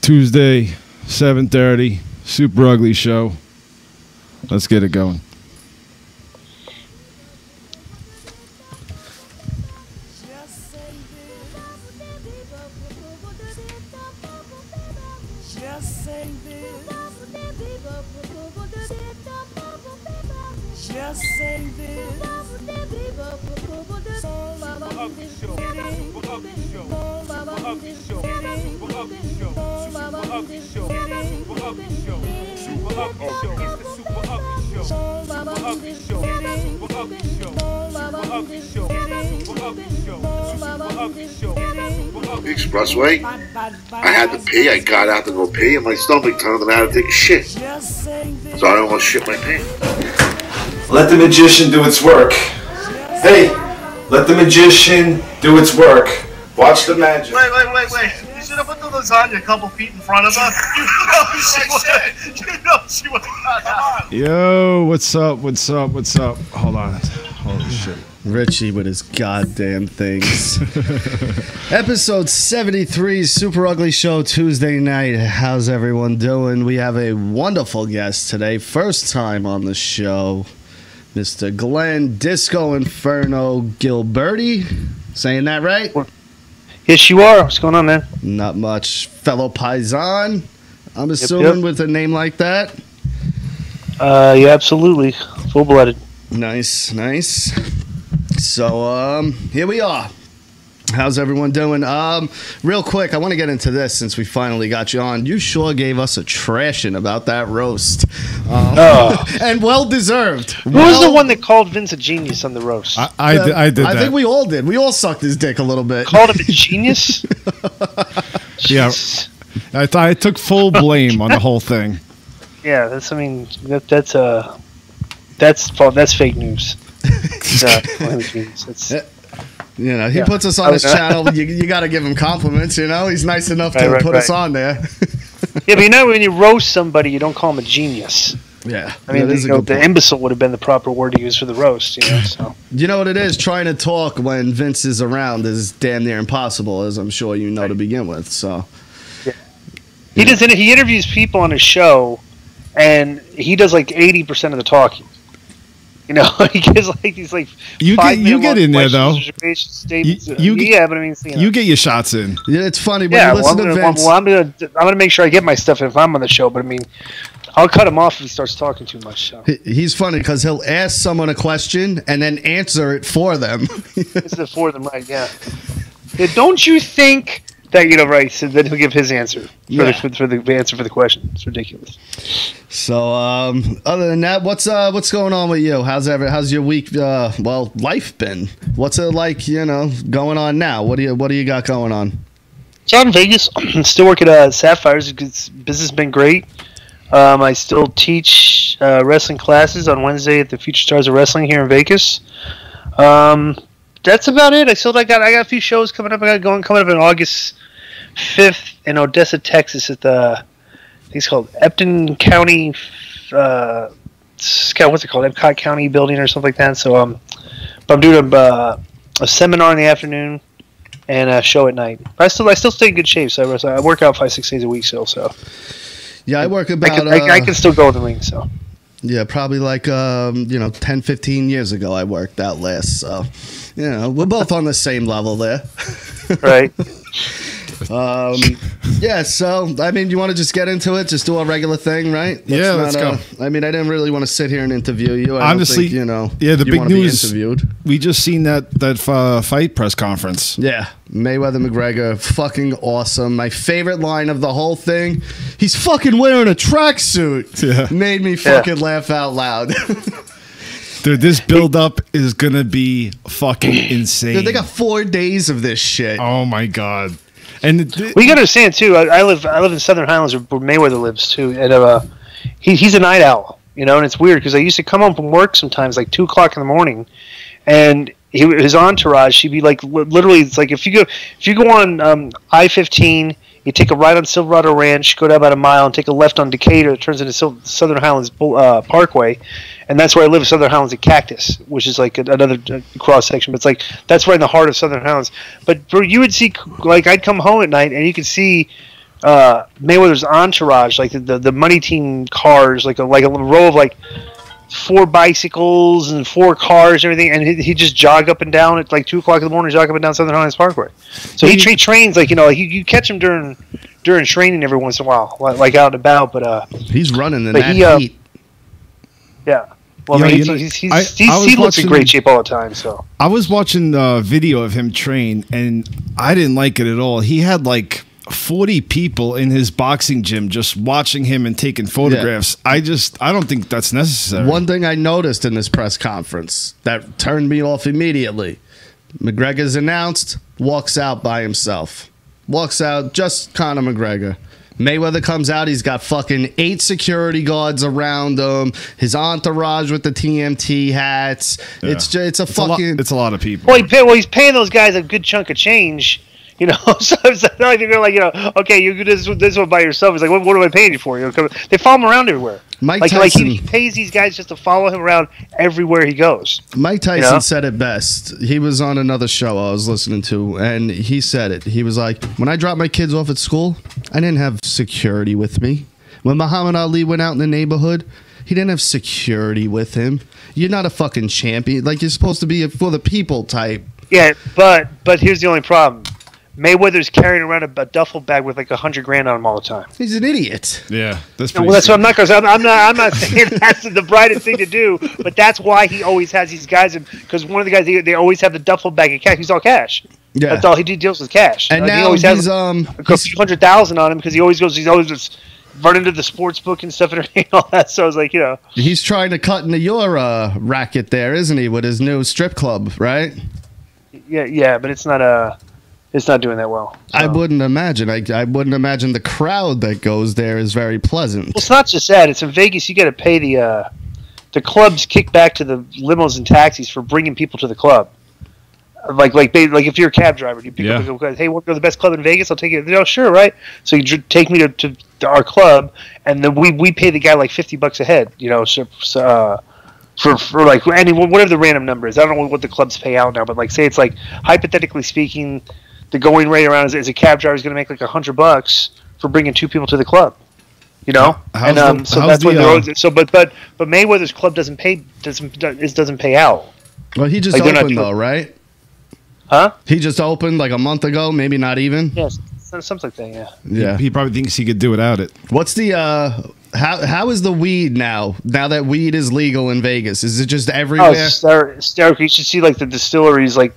Tuesday, 7:30, Super Ugly Show. Let's get it going. The expressway. I had to pee. I got out to go pee, and my stomach turned and I had to take a shit. So I almost shit my pants. Let the magician do its work. Hey, let the magician do its work. Watch the magic. Wait. You should have put the lasagna a couple feet in front of her. You know she would have got out. Yo, what's up? Hold on. Holy shit. Ritchie with his goddamn things. Episode 73, Super Ugly Show, Tuesday night. How's everyone doing? We have a wonderful guest today. First time on the show, Mr. Glenn Disco Inferno Gilberti. Saying that right? Yes, you are. What's going on, man? Not much. Fellow Paisan, I'm assuming, with a name like that? Yeah, absolutely. Full-blooded. Nice. So, here we are. How's everyone doing? Real quick, I want to get into this since we finally got you on. You sure gave us a trashing about that roast. And well-deserved. Who was the one that called Vince a genius on the roast? I did that. I think we all did. We all sucked his dick a little bit. Called him a genius? Yeah. I took full blame on the whole thing. Yeah, that's fake news. You know, he puts us on his channel. You got to give him compliments, you know? He's nice enough to put us on there. Yeah, but you know, when you roast somebody, you don't call him a genius. Yeah. I mean, the imbecile would have been the proper word to use for the roast, you know? So. You know what it is? Trying to talk when Vince is around is damn near impossible, as I'm sure you know to begin with, so. Yeah. He interviews people on his show, and he does like 80% of the talking. You know, he gives like these like you get in there though. You get your shots in. Yeah, it's funny. When you listen to Vince, I'm gonna make sure I get my stuff if I'm on the show. But I mean, I'll cut him off if he starts talking too much. So. He's funny because he'll ask someone a question and then answer it for them. It's for them, right? Yeah. Don't you think? That, you know, right? So then he'll give his answer for the answer for the question. It's ridiculous. So, other than that, what's going on with you? How's your week? Life been? What's it like? You know, going on now? What do you got going on? So I'm in Vegas. Still working at Sapphires. Business has been great. I still teach wrestling classes on Wednesday at the Future Stars of Wrestling here in Vegas. That's about it. I got a few shows coming up. Coming up on August 5th in Odessa, Texas at the, I think it's called Epton County, what's it called? Epcot County building or something like that. So I'm doing a seminar in the afternoon and a show at night. But I still stay in good shape. So I work out 5-6 days a week still. So yeah, I work about. I can still go to the ring. So. Yeah, probably like 10, 15 years ago I worked out last, so you know, we're both on the same level there. Right. Yeah, so I mean, you want to just get into it, just do a regular thing, right? Let's go. I mean, I didn't really want to sit here and interview you. Honestly, you know, the big news. Be interviewed. We just seen that fight press conference. Yeah, Mayweather McGregor, fucking awesome. My favorite line of the whole thing: he's fucking wearing a tracksuit. Yeah. Made me fucking laugh out loud. Dude, this build-up is gonna be fucking insane. Dude, they got 4 days of this shit. Oh my god. And we gotta understand too. I live in Southern Highlands where Mayweather lives too, and he's a night owl, you know. And it's weird because I used to come home from work sometimes like 2 o'clock in the morning, and his entourage, she'd be like, literally, it's like if you go on I-15, you take a right on Silverado Ranch, go down about a mile, and take a left on Decatur. It turns into Southern Highlands Parkway, and that's where I live. Southern Highlands at Cactus, which is like another cross section. But it's like that's right in the heart of Southern Highlands. But you would see, like, I'd come home at night, and you could see Mayweather's entourage, like the money team cars, like a row of like 4 bicycles and 4 cars and everything, and he just jog up and down at like 2 o'clock in the morning, jog up and down Southern Highlands Parkway. So he trains like, you know, like you catch him during training every once in a while, like out and about. But he's running in but that heat. Yeah. Well, I mean, he looks in great shape all the time. So I was watching the video of him train, and I didn't like it at all. He had like 40 people in his boxing gym just watching him and taking photographs. Yeah. I don't think that's necessary. One thing I noticed in this press conference that turned me off immediately: McGregor's announced, walks out by himself. Walks out, just Conor McGregor. Mayweather comes out, he's got fucking 8 security guards around him, his entourage with the TMT hats. Yeah. It's a lot of people. Well, he's paying those guys a good chunk of change, you know. So it's not like they're like, you know, okay, you do this one by yourself. It's like, what am I paying you for? You know, they follow him around everywhere. Like he pays these guys just to follow him around everywhere he goes. Mike Tyson said it best. He was on another show I was listening to, and he said it. He was like, when I dropped my kids off at school, I didn't have security with me. When Muhammad Ali went out in the neighborhood, he didn't have security with him. You're not a fucking champion. Like, you're supposed to be a for the people type. Yeah, but here's the only problem. Mayweather's carrying around a duffel bag with like $100,000 on him all the time. He's an idiot. Yeah, that's what I'm not. I'm not saying that's the brightest thing to do, but that's why he always has these guys. Because one of the guys, they always have the duffel bag of cash. He's all cash. Yeah, that's all he deals with cash. And now he always has a few $100,000 on him because he always goes. He's always just running to the sports book and stuff and all that. So I was like, you know, he's trying to cut into your racket there, isn't he, with his new strip club, right? Yeah, but it's not It's not doing that well. So. I wouldn't imagine. I wouldn't imagine the crowd that goes there is very pleasant. Well, it's not just that. It's in Vegas. You got to pay the clubs kick back to the limos and taxis for bringing people to the club. Like if you're a cab driver, you pick up and go, hey, want to go to the best club in Vegas? I'll take you. No, sure, right? So you take me to our club, and then we pay the guy like $50 a head. You know, for like whatever the random number is. I don't know what the clubs pay out now, but like say it's like hypothetically speaking. The going rate around as a cab driver is going to make like $100 for bringing 2 people to the club, you know. But Mayweather's club doesn't pay out. Well, he just opened though, right? Huh? He just opened like a month ago, maybe not even. Yes, something like that. Yeah. Yeah. He probably thinks he could do without it. What's the how is the weed now? Now that weed is legal in Vegas, is it just everywhere? Oh, hysterical! You should see like the distilleries like.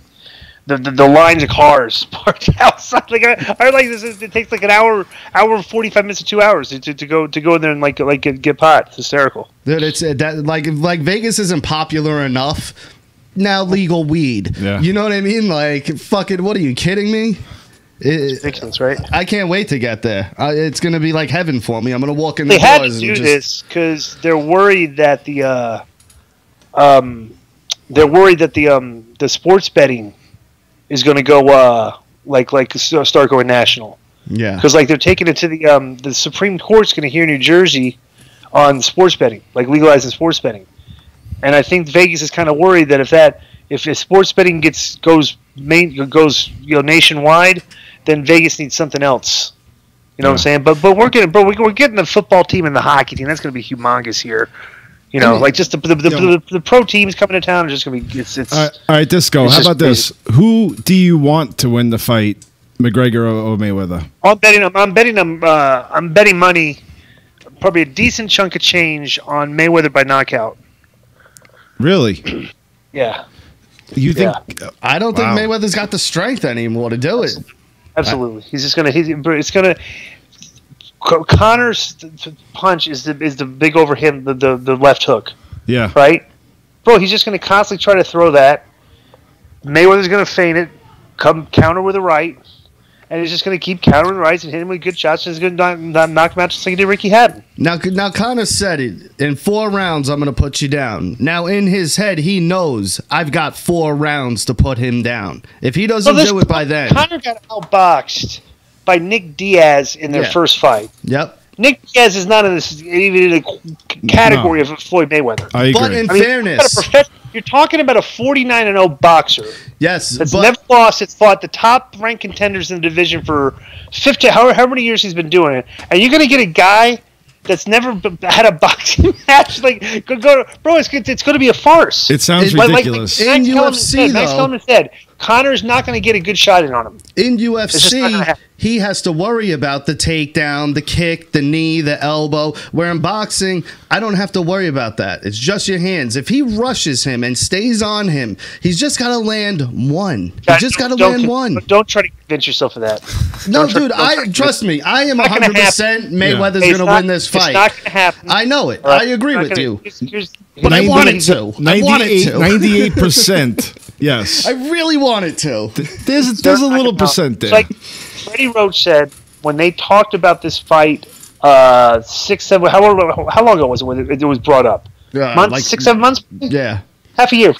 The lines of cars parked outside. Like I like this. It takes like an hour and 45 minutes to 2 hours to go in there and like get pot. It's hysterical. Dude, it's that like Vegas isn't popular enough. Now legal weed. Yeah. You know what I mean? Like fucking. What are you kidding me? It's ridiculous, right? I can't wait to get there. It's gonna be like heaven for me. I'm gonna walk in the doors. They had to do this because they're worried that the sports betting is going to go start going national. Yeah, because like they're taking it to the Supreme Court's going to hear New Jersey on sports betting, like legalizing sports betting, and I think Vegas is kind of worried that if sports betting goes nationwide, then Vegas needs something else. You know what I'm saying? But we're getting the football team and the hockey team. That's going to be humongous here. You know, like just the pro teams coming to town are just going to be. It's all right, Disco. How about this? Who do you want to win the fight, McGregor or Mayweather? I'm betting money, probably a decent chunk of change on Mayweather by knockout. Really? Yeah. You think? Yeah. I don't think Mayweather's got the strength anymore to do it. Absolutely, he's just gonna. Conor's punch is the big over him, the left hook. Yeah. Right? Bro, he's just going to constantly try to throw that. Mayweather's going to feint it, come counter with a right, and he's just going to keep countering the rights and hit him with good shots, and he's going to knock him out just like he did Ricky Hatton. Now Conor said it, in 4 rounds I'm going to put you down. Now in his head he knows I've got 4 rounds to put him down. If he doesn't do it by then. Conor got outboxed by Nick Diaz in their first fight. Yep. Nick Diaz is not even in a category of Floyd Mayweather. I agree. But in fairness, You're talking about a 49-0 boxer. Yes, that's never lost. It's fought the top-ranked contenders in the division for 50, however many years he's been doing it. And you're going to get a guy that's never had a boxing match. Like, bro, it's going to be a farce. It sounds ridiculous. In UFC, Max Kellerman said, Connor's not going to get a good shot in on him. In UFC, he has to worry about the takedown, the kick, the knee, the elbow. Where in boxing, I don't have to worry about that. It's just your hands. If he rushes him and stays on him, he's just got to land one. He's just got to land one. Don't try to convince yourself of that. No, dude, trust me. I am 100% Mayweather's going to win this fight. It's not going to happen. I know it. I agree with you. But I want it to. 98%. Yes. I really want it to. There's a little percent there. It's like Freddie Roach said when they talked about this fight 6, 7, how long ago was it when it was brought up? Months, like, 6, 7 months? Yeah. Half a year.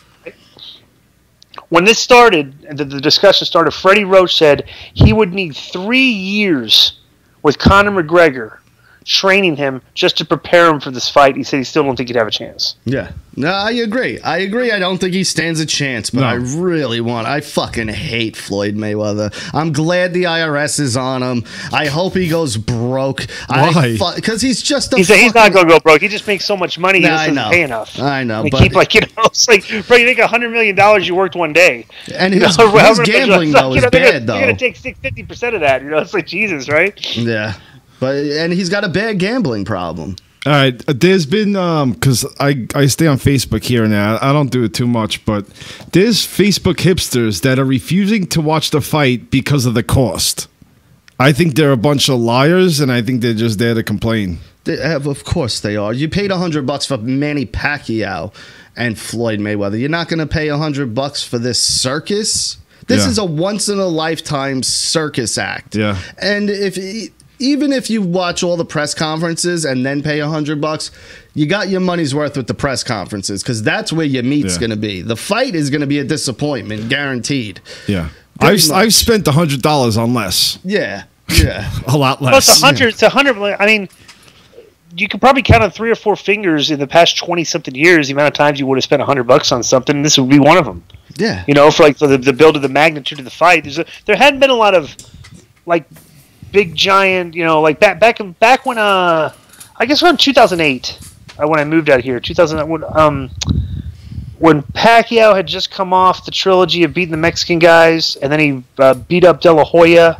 When this started, the discussion started, Freddie Roach said he would need 3 years with Conor McGregor training him just to prepare him for this fight. He said he still don't think he'd have a chance. Yeah. No, I agree. I don't think he stands a chance, but I fucking hate Floyd Mayweather. I'm glad the IRS is on him. I hope he goes broke. Why? Because he's just he's not going to go broke. He just makes so much money he doesn't pay enough. I know. But keep it's like, bro, you make $100 million you worked one day. And his gambling, though, is bad, though. You're going to take 50% of that. It's like Jesus, right? Yeah. And he's got a bad gambling problem. All right, there's been because I stay on Facebook here and there. I don't do it too much, but there's Facebook hipsters that are refusing to watch the fight because of the cost. I think they're a bunch of liars, and I think they're just there to complain. Of course they are. You paid $100 for Manny Pacquiao and Floyd Mayweather. You're not going to pay $100 for this circus. This is a once in a lifetime circus act. Yeah, and even if you watch all the press conferences and then pay $100, you got your money's worth with the press conferences because that's where your meat's going to be. The fight is going to be a disappointment, guaranteed. Yeah, I've spent $100 on less. Yeah, a lot less. Well, it's 100. It's 100. I mean, you could probably count on 3 or 4 fingers in the past 20-something years the amount of times you would have spent $100 on something. And this would be one of them. Yeah, for like the build of the magnitude of the fight. There hadn't been a lot of like big giant, like back when I guess around 2008 when I moved out here, 2000 when Pacquiao had just come off the trilogy of beating the Mexican guys, and then he beat up De La Hoya.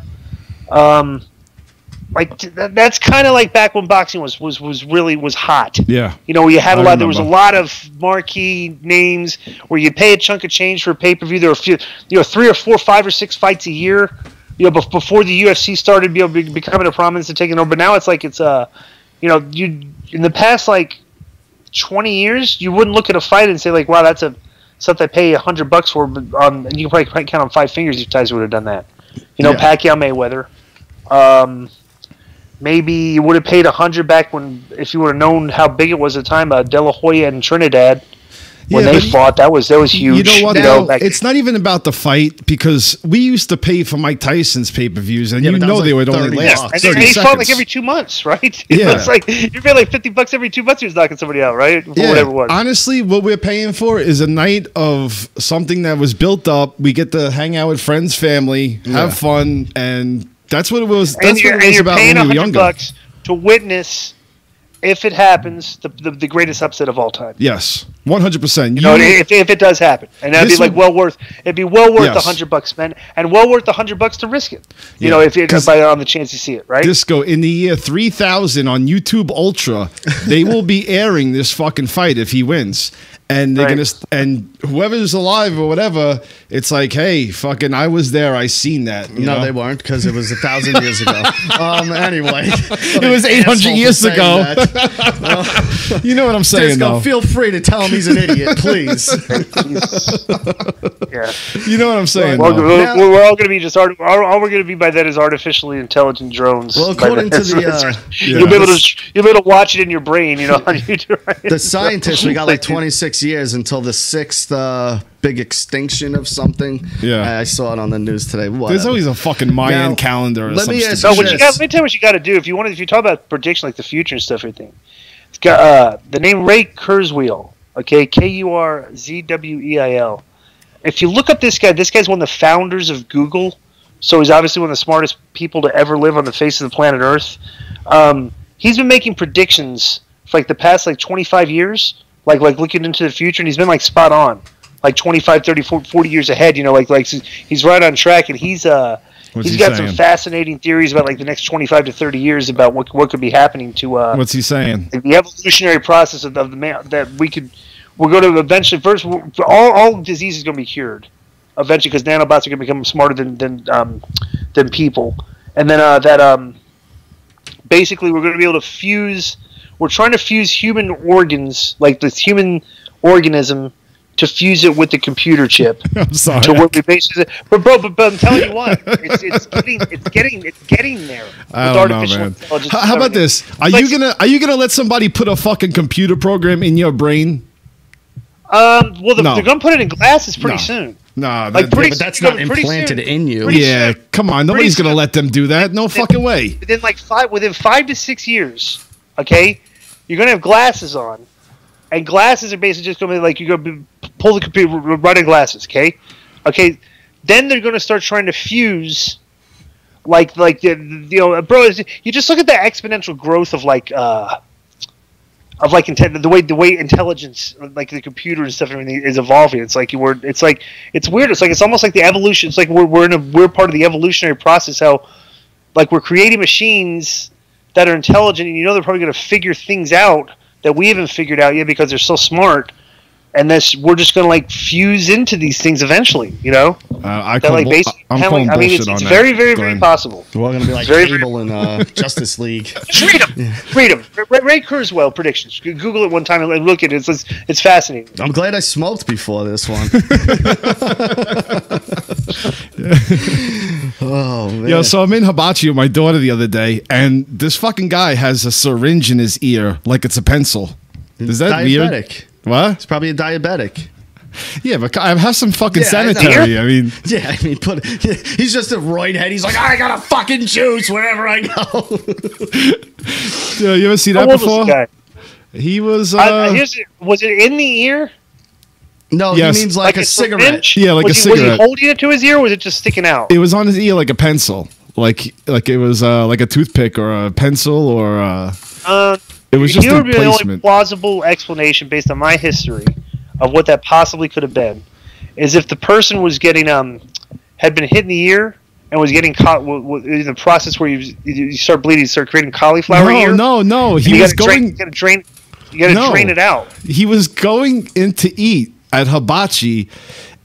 That's kind of like back when boxing was hot. Yeah, you had a lot. There was a lot of marquee names where you pay a chunk of change for a pay per view. There were a few, 3 or 4, 5 or 6 fights a year. Before the UFC started becoming a prominence and taking over, but now it's like you in the past like 20 years, you wouldn't look at a fight and say like, wow, that's something I pay $100 for, but and you can probably count on 5 fingers if guys would have done that. Pacquiao Mayweather. Maybe you would have paid $100 back if you would have known how big it was at the time. De La Hoya and Trinidad. When they fought, that was huge. You know what? It's not even about the fight because we used to pay for Mike Tyson's pay-per-views, and they would only last 30 seconds. He fought like every 2 months, right? Yeah. It's like you pay like $50 every 2 months. He was knocking somebody out, right? Whatever it was. Honestly, what we're paying for is a night of something that was built up. We get to hang out with friends, family, have fun, and that's what it was. That's what it was about when we were younger. $100 to witness, if it happens, the greatest upset of all time. Yes, 100%. If it does happen, and that'd be like well worth. It'd be well worth $100 spent, and well worth $100 to risk it. If on the chance you see it, right? Disco in the year 3000 on YouTube Ultra, they will be airing this fucking fight if he wins. And they're and whoever's alive or whatever, it's like, hey, fucking, I was there, I seen that. No, they weren't because it was 1,000 years ago. Anyway, it was 800 years ago. You know what I'm saying, though. Feel free to tell him he's an idiot, please. Yeah, you know what I'm saying. We're all going to be all we're going to be by then is artificially intelligent drones. Well, according to the, you'll be able to watch it in your brain, on YouTube. Right? The scientists, we got like 26 years until the 6th big extinction of something. Yeah, I saw it on the news today. Whatever. There's always a fucking Mayan calendar. Or let me ask you this. Let me tell you what you got to do if you talk about prediction like the future and stuff. Everything. It's got the name Ray Kurzweil. Okay, Kurzweil. If you look up this guy's one of the founders of Google. So he's obviously one of the smartest people to ever live on the face of the planet Earth. He's been making predictions for like the past like 25 years, like looking into the future, and he's been like spot on, like 25, 30, 40 years ahead. You know, like he's right on track, and he's got some fascinating theories about like the next 25 to 30 years about what could be happening to. What's he saying? Like the evolutionary process of the man that we're going to eventually first all disease is going to be cured. Eventually, because nanobots are going to become smarter than people, and then basically we're going to be able to fuse. We're trying to fuse human organs, like this human organism, to fuse it with the computer chip. I'm sorry. To work with basically, but I'm telling you what, it's getting there. I don't know, man. How about this? Are you gonna let somebody put a fucking computer program in your brain? Well, they're going to put it in glasses pretty soon. No, but that's not implanted in you. Yeah, come on. Nobody's going to let them do that. No fucking way. Within 5 to 6 years, okay, you're going to have glasses on. And glasses are basically just going to be like, you're going to pull the computer, run in glasses, okay? Okay, then they're going to start trying to fuse, bro, you just look at the exponential growth of the way intelligence, like the computer and stuff, everything is evolving. It's like weird. It's almost like the evolution. It's like we're part of the evolutionary process. How, like, we're creating machines that are intelligent, and they're probably going to figure things out that we haven't figured out yet because they're so smart. And we're just going to like fuse into these things eventually, I'm calling bullshit on that. It's very, very, very possible. We're all going to be like Cable in Justice League. Read them. Ray Kurzweil predictions. Google it one time and look at it. It's fascinating. I'm glad I smoked before this one. Oh, man. Yo, so I'm in Hibachi with my daughter the other day, and this fucking guy has a syringe in his ear like it's a pencil. Is that diabetic. Weird? What? It's probably a diabetic. Yeah, but I have some fucking sanitary. I mean, he's just a roid head. He's like, I got a fucking juice wherever I go. Yeah, you ever see that before? He was. Was it in the ear? No, he means like a cigarette. Syringe? Yeah, like a cigarette. Was he holding it to his ear, or was it just sticking out? It was on his ear like a pencil, like it was like a toothpick or a pencil or. It was just would be the only plausible explanation based on my history of what that possibly could have been, is if the person was getting had been hit in the ear and was getting caught in the process where you start bleeding, you start creating cauliflower ear. No. He was going. You got to drain it out. He was going in to eat at Hibachi,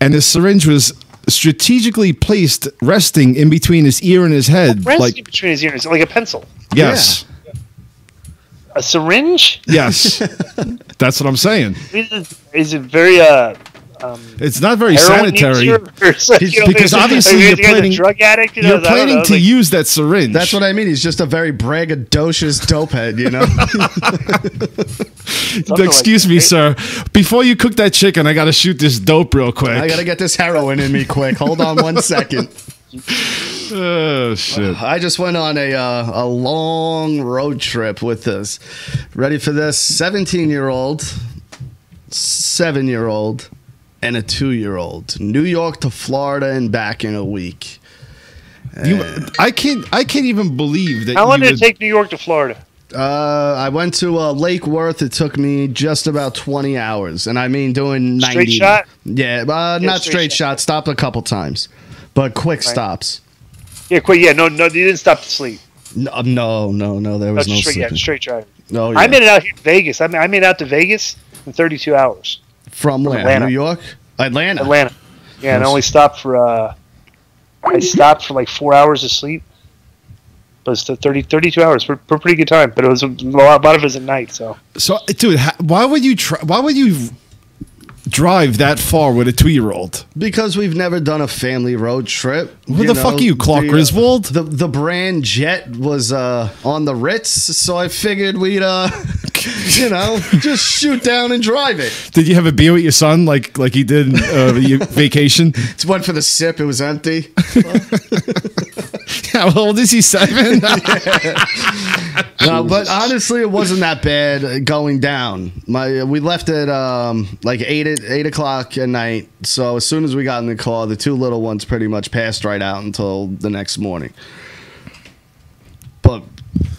and his syringe was strategically placed, resting in between his ear and his head, resting between his ears, like a pencil. Yes. Yeah. A syringe? Yes. That's what I'm saying. Is it very it's not very sanitary because obviously you're planning, drug addict, you're planning to use that syringe. That's what I mean. He's just a very braggadocious dopehead, Excuse me, sir. Before you cook that chicken, I got to shoot this dope real quick. I got to get this heroin in me quick. Hold on 1 second. Oh shit! I just went on a long road trip with this. Ready for this? 17-year-old, 7-year-old, and a 2-year-old. New York to Florida and back in a week. I can't even believe that. How long did it take New York to Florida? I went to Lake Worth. It took me just about 20 hours, and I mean doing 90. Straight shot? Yeah, not straight shot. Stopped a couple times, but quick stops. Yeah, quick. Yeah, no, you didn't stop to sleep. No. There was no sleep. Yeah, straight driving. No, yeah. I made it out here in Vegas. I made it out to Vegas in 32 hours. From Atlanta. New York? Atlanta. Yeah, and I only stopped for like 4 hours of sleep. But it's 32 hours for a pretty good time. But it was a lot of it was at night. So dude, why would you drive that far with a 2-year-old? Because we've never done a family road trip. Who the fuck are you, Clark Griswold? The brand jet was on the Ritz, so I figured we'd just shoot down and drive it. Did you have a beer with your son like you did your vacation? It's one for the sip. It was empty. How old is he? 7? No, but honestly, it wasn't that bad going down. We left at like 8 o'clock at night. So as soon as we got in the car, the two little ones pretty much passed right out until the next morning. But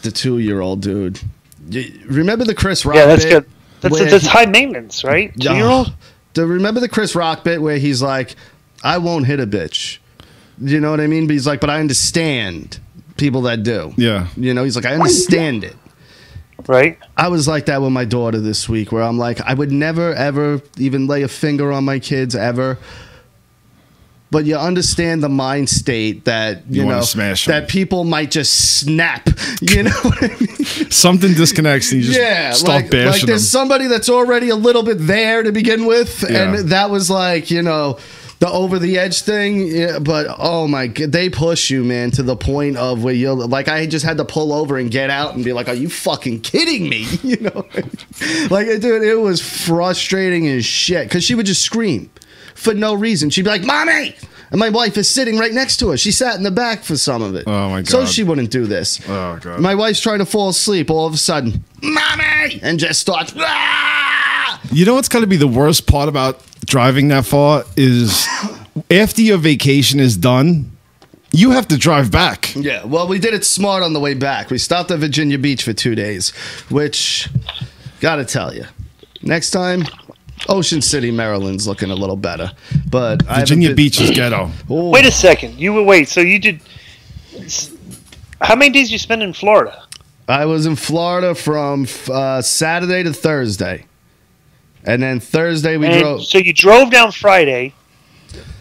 the 2-year-old dude, remember the Chris Rock? Yeah, that's bit good. That's high maintenance, right? 2-year-old. Remember the Chris Rock bit where he's like, "I won't hit a bitch." You know what I mean? But he's like, "But I understand people that do." Yeah. You know, he's like, "I understand it." Right. I was like that with my daughter this week, where I'm like, I would never, ever even lay a finger on my kids ever. But you understand the mind state that, you know, that people might just snap. You know what I mean? Something disconnects and you just start bashing like there's somebody that's already a little bit there to begin with. Yeah. And that was like, you know, the over the edge thing. Yeah, but oh my God, they push you, man, to the point of where you're like, I just had to pull over and get out and be like, are you fucking kidding me? You know, like, dude, it was frustrating as shit because she would just scream for no reason. She'd be like, "Mommy!" And my wife is sitting right next to her. She sat in the back for some of it. Oh, my God. So she wouldn't do this. Oh, God. My wife's trying to fall asleep. All of a sudden, "Mommy!" And just starts, "Ah!" You know what's got to be the worst part about driving that far is after your vacation is done, you have to drive back. Yeah, well, we did it smart on the way back. We stopped at Virginia Beach for 2 days, which, gotta tell you, next time, Ocean City, Maryland's looking a little better. But Virginia Beach is ghetto. Oh. Wait a second. So you did. How many days did you spend in Florida? I was in Florida from Saturday to Thursday. And then Thursday we drove. So you drove down Friday.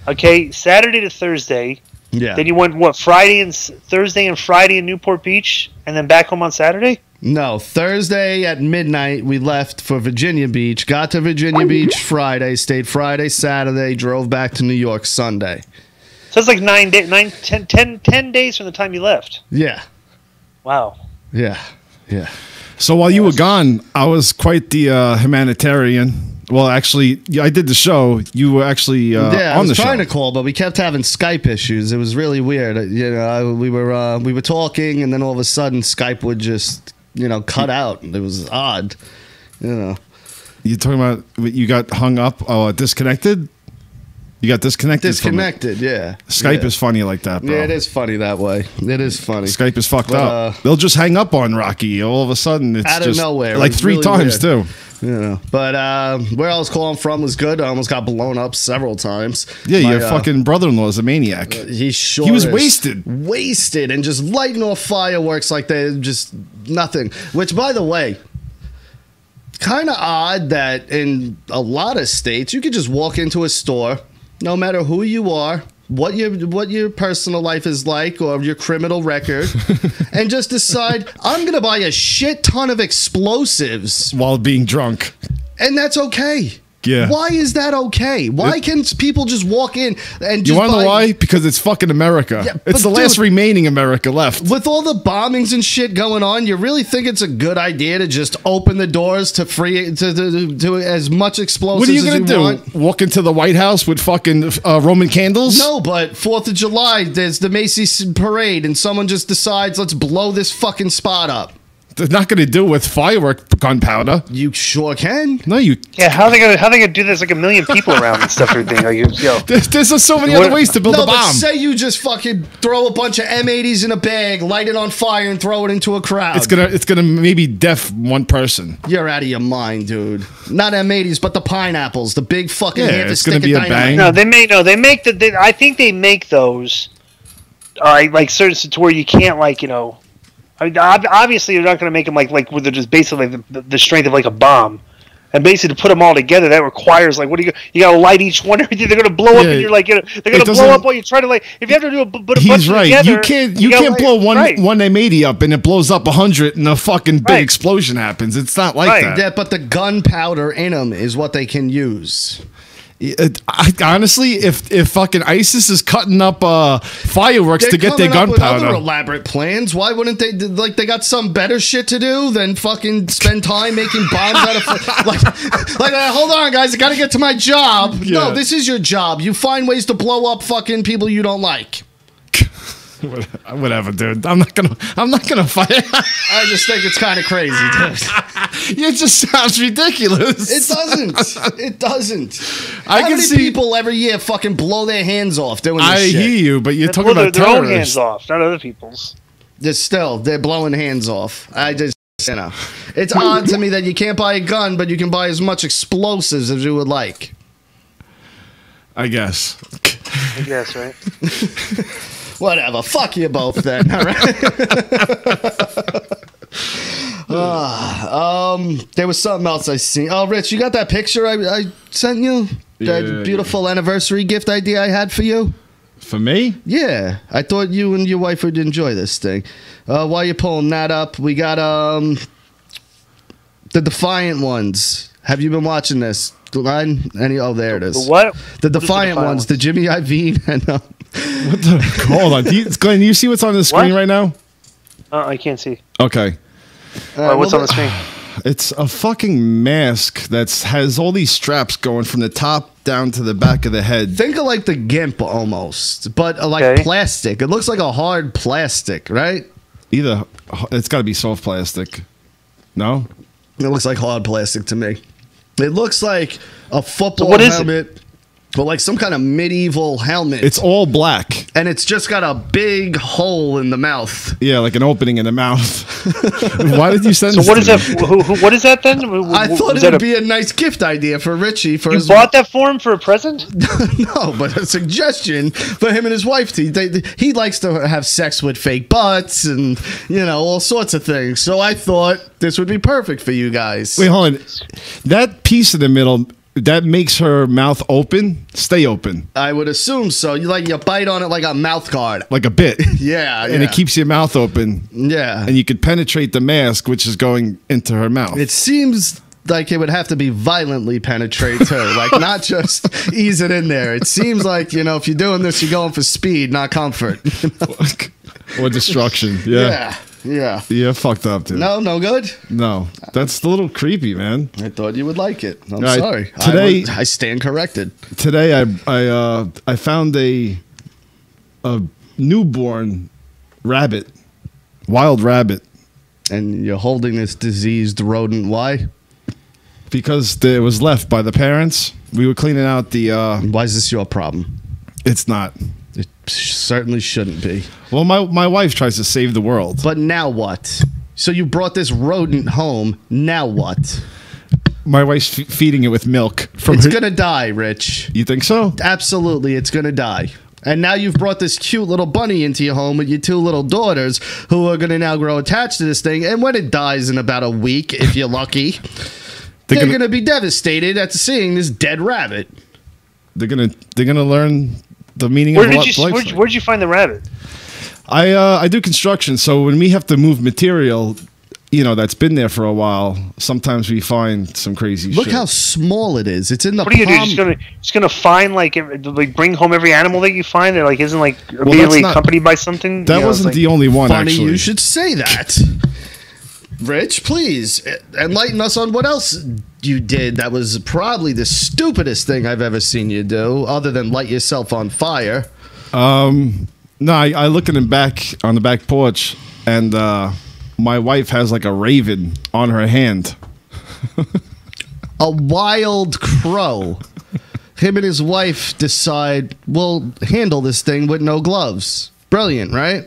Okay, Saturday to Thursday. Yeah. Then you went, Thursday and Friday in Newport Beach? And then back home on Saturday? No, Thursday at midnight we left for Virginia Beach. Got to Virginia Beach Friday. Stayed Friday, Saturday. Drove back to New York Sunday. So it's like 10 days from the time you left. Yeah. Wow. Yeah. Yeah. So while you were gone, I was quite the humanitarian. Well, actually, I did the show. You were actually on the show. I was trying to call, but we kept having Skype issues. It was really weird. You know, we were talking, and then all of a sudden, Skype would just, you know, cut out. It was odd. You know. You're talking about you got hung up, disconnected? You got disconnected? Disconnected, yeah. Skype is funny like that, bro. Yeah, it is funny that way. It is funny. Skype is fucked up. They'll just hang up on Rocky. All of a sudden, it's out of just nowhere. like 3 times, too. Yeah, but where I was calling from was good. I almost got blown up several times. Yeah, your fucking brother-in-law is a maniac. He was wasted. Wasted and just lighting off fireworks like they just nothing. Which, by the way, kind of odd that in a lot of states you could just walk into a store, no matter who you are, what your personal life is like or your criminal record, and just decide, I'm going to buy a shit ton of explosives. While being drunk. And that's okay. Yeah. Why is that okay? Why can people just walk in and just You want to know why? Because it's fucking America. Yeah, it's the last remaining America left. With all the bombings and shit going on, you really think it's a good idea to just open the doors to to as much explosives as you want? What are you going to do? Walk into the White House with fucking Roman candles? No, but 4th of July, there's the Macy's parade, and someone just decides, let's blow this fucking spot up. They're not going to do it with firework gunpowder. You sure can. No, you. Yeah, how are they gonna do this? Like a million people around and stuff. Everything. Are you? There's so many other ways to build a bomb. But say you just fucking throw a bunch of M80s in a bag, light it on fire, and throw it into a crowd. It's gonna maybe def one person. You're out of your mind, dude. Not M80s, but the pineapples, the big fucking. Yeah, it's gonna be a bang. No, they make I think they make those. Like certain to where you can't I mean, obviously, you're not going to make them like where they're just basically the strength of like a bomb, and basically to put them all together that requires like you got to light each one. Everything they're going to blow up, and you're like they're going to blow up while you try to if you have to do put a bunch together. You can't blow one M80 up and it blows up 100 and a fucking big explosion happens. It's not like that. Yeah, but the gunpowder in them is what they can use. Honestly, if fucking ISIS is cutting up fireworks to get their gunpowder, other elaborate plans. Why wouldn't they? They got some better shit to do than fucking spend time making bombs out of hold on, guys, I got to get to my job. Yeah. No, this is your job. You find ways to blow up fucking people you don't like. Whatever, dude. I'm not gonna fight. I just think it's kind of crazy, dude. It just sounds ridiculous. It doesn't. It doesn't. I How can many see people every year fucking blow their hands off doing this I shit? hear you, but you're They talking blow about their own hands terrorists. off, not other people's. They're blowing hands off. I just, it's odd to me that you can't buy a gun, but you can buy as much explosives as you would like. I guess. I guess, right? Whatever. Fuck you both then. All right. There was something else I seen. Oh, Rich, you got that picture I sent you? That beautiful anniversary gift idea I had for you? For me? Yeah. I thought you and your wife would enjoy this thing. While you're pulling that up, we got the Defiant ones. Have you been watching this? Line? Oh, there it is. The what? The Defiant ones. The Jimmy Iovine and What the? Hold on. Glenn, you see what's on the screen right now? I can't see. Okay. What's on the screen? It's a fucking mask that has all these straps going from the top down to the back of the head. Think of like the GIMP almost, but like plastic. It looks like a hard plastic, right? Either it's got to be soft plastic. No? It looks like hard plastic to me. It looks like a football what is helmet, but like some kind of medieval helmet. It's all black. And it's just got a big hole in the mouth. Yeah, like an opening in the mouth. Why did you send So this what to is me? that? What is that then? I thought it would be a nice gift idea for Ritchie. For You his bought that for him for a present? No, but a suggestion for him and his wife. He likes to have sex with fake butts and, you know, all sorts of things. So I thought this would be perfect for you guys. Wait, hold on. That piece in the middle, that makes her mouth open, stay open. I would assume so. You bite on it like a mouth guard. Like a bit. Yeah. And it keeps your mouth open. Yeah. And you could penetrate the mask, which is going into her mouth. It seems like it would have to be violently penetrate too. Like not just ease it in there. It seems like, you know, if you're doing this, you're going for speed, not comfort. Or destruction. Yeah. Yeah. Yeah, fucked up, dude. No good? No. That's a little creepy, man. I thought you would like it. I'm Right, sorry. today- I stand corrected. Today I found a newborn rabbit. Wild rabbit. And you're holding this diseased rodent. Why? Because it was left by the parents. We were cleaning out the Why is this your problem? It's not. It certainly shouldn't be. Well, my wife tries to save the world. But now what? So you brought this rodent home. Now what? My wife's feeding it with milk. It's gonna die, Rich. You think so? Absolutely, it's gonna die. And now you've brought this cute little bunny into your home with your two little daughters who are gonna now grow attached to this thing. And when it dies in about a week, if you're lucky, they're gonna be devastated at seeing this dead rabbit. They're gonna learn the meaning of life. Where'd you find the rabbit? I do construction, so when we have to move material, you know, that's been there for a while, sometimes we find some crazy shit. Look how small it is. It's in the What are you gonna do? Just gonna find like bring home every animal that you find that like isn't like immediately accompanied by something? That wasn't the only one. Funny actually. you should say that. Rich, please enlighten us on what else you did that was probably the stupidest thing I've ever seen you do, other than light yourself on fire. No, I look in the back on the back porch, and my wife has like a raven on her hand. A wild crow. Him and his wife decide we'll handle this thing with no gloves. Brilliant, right?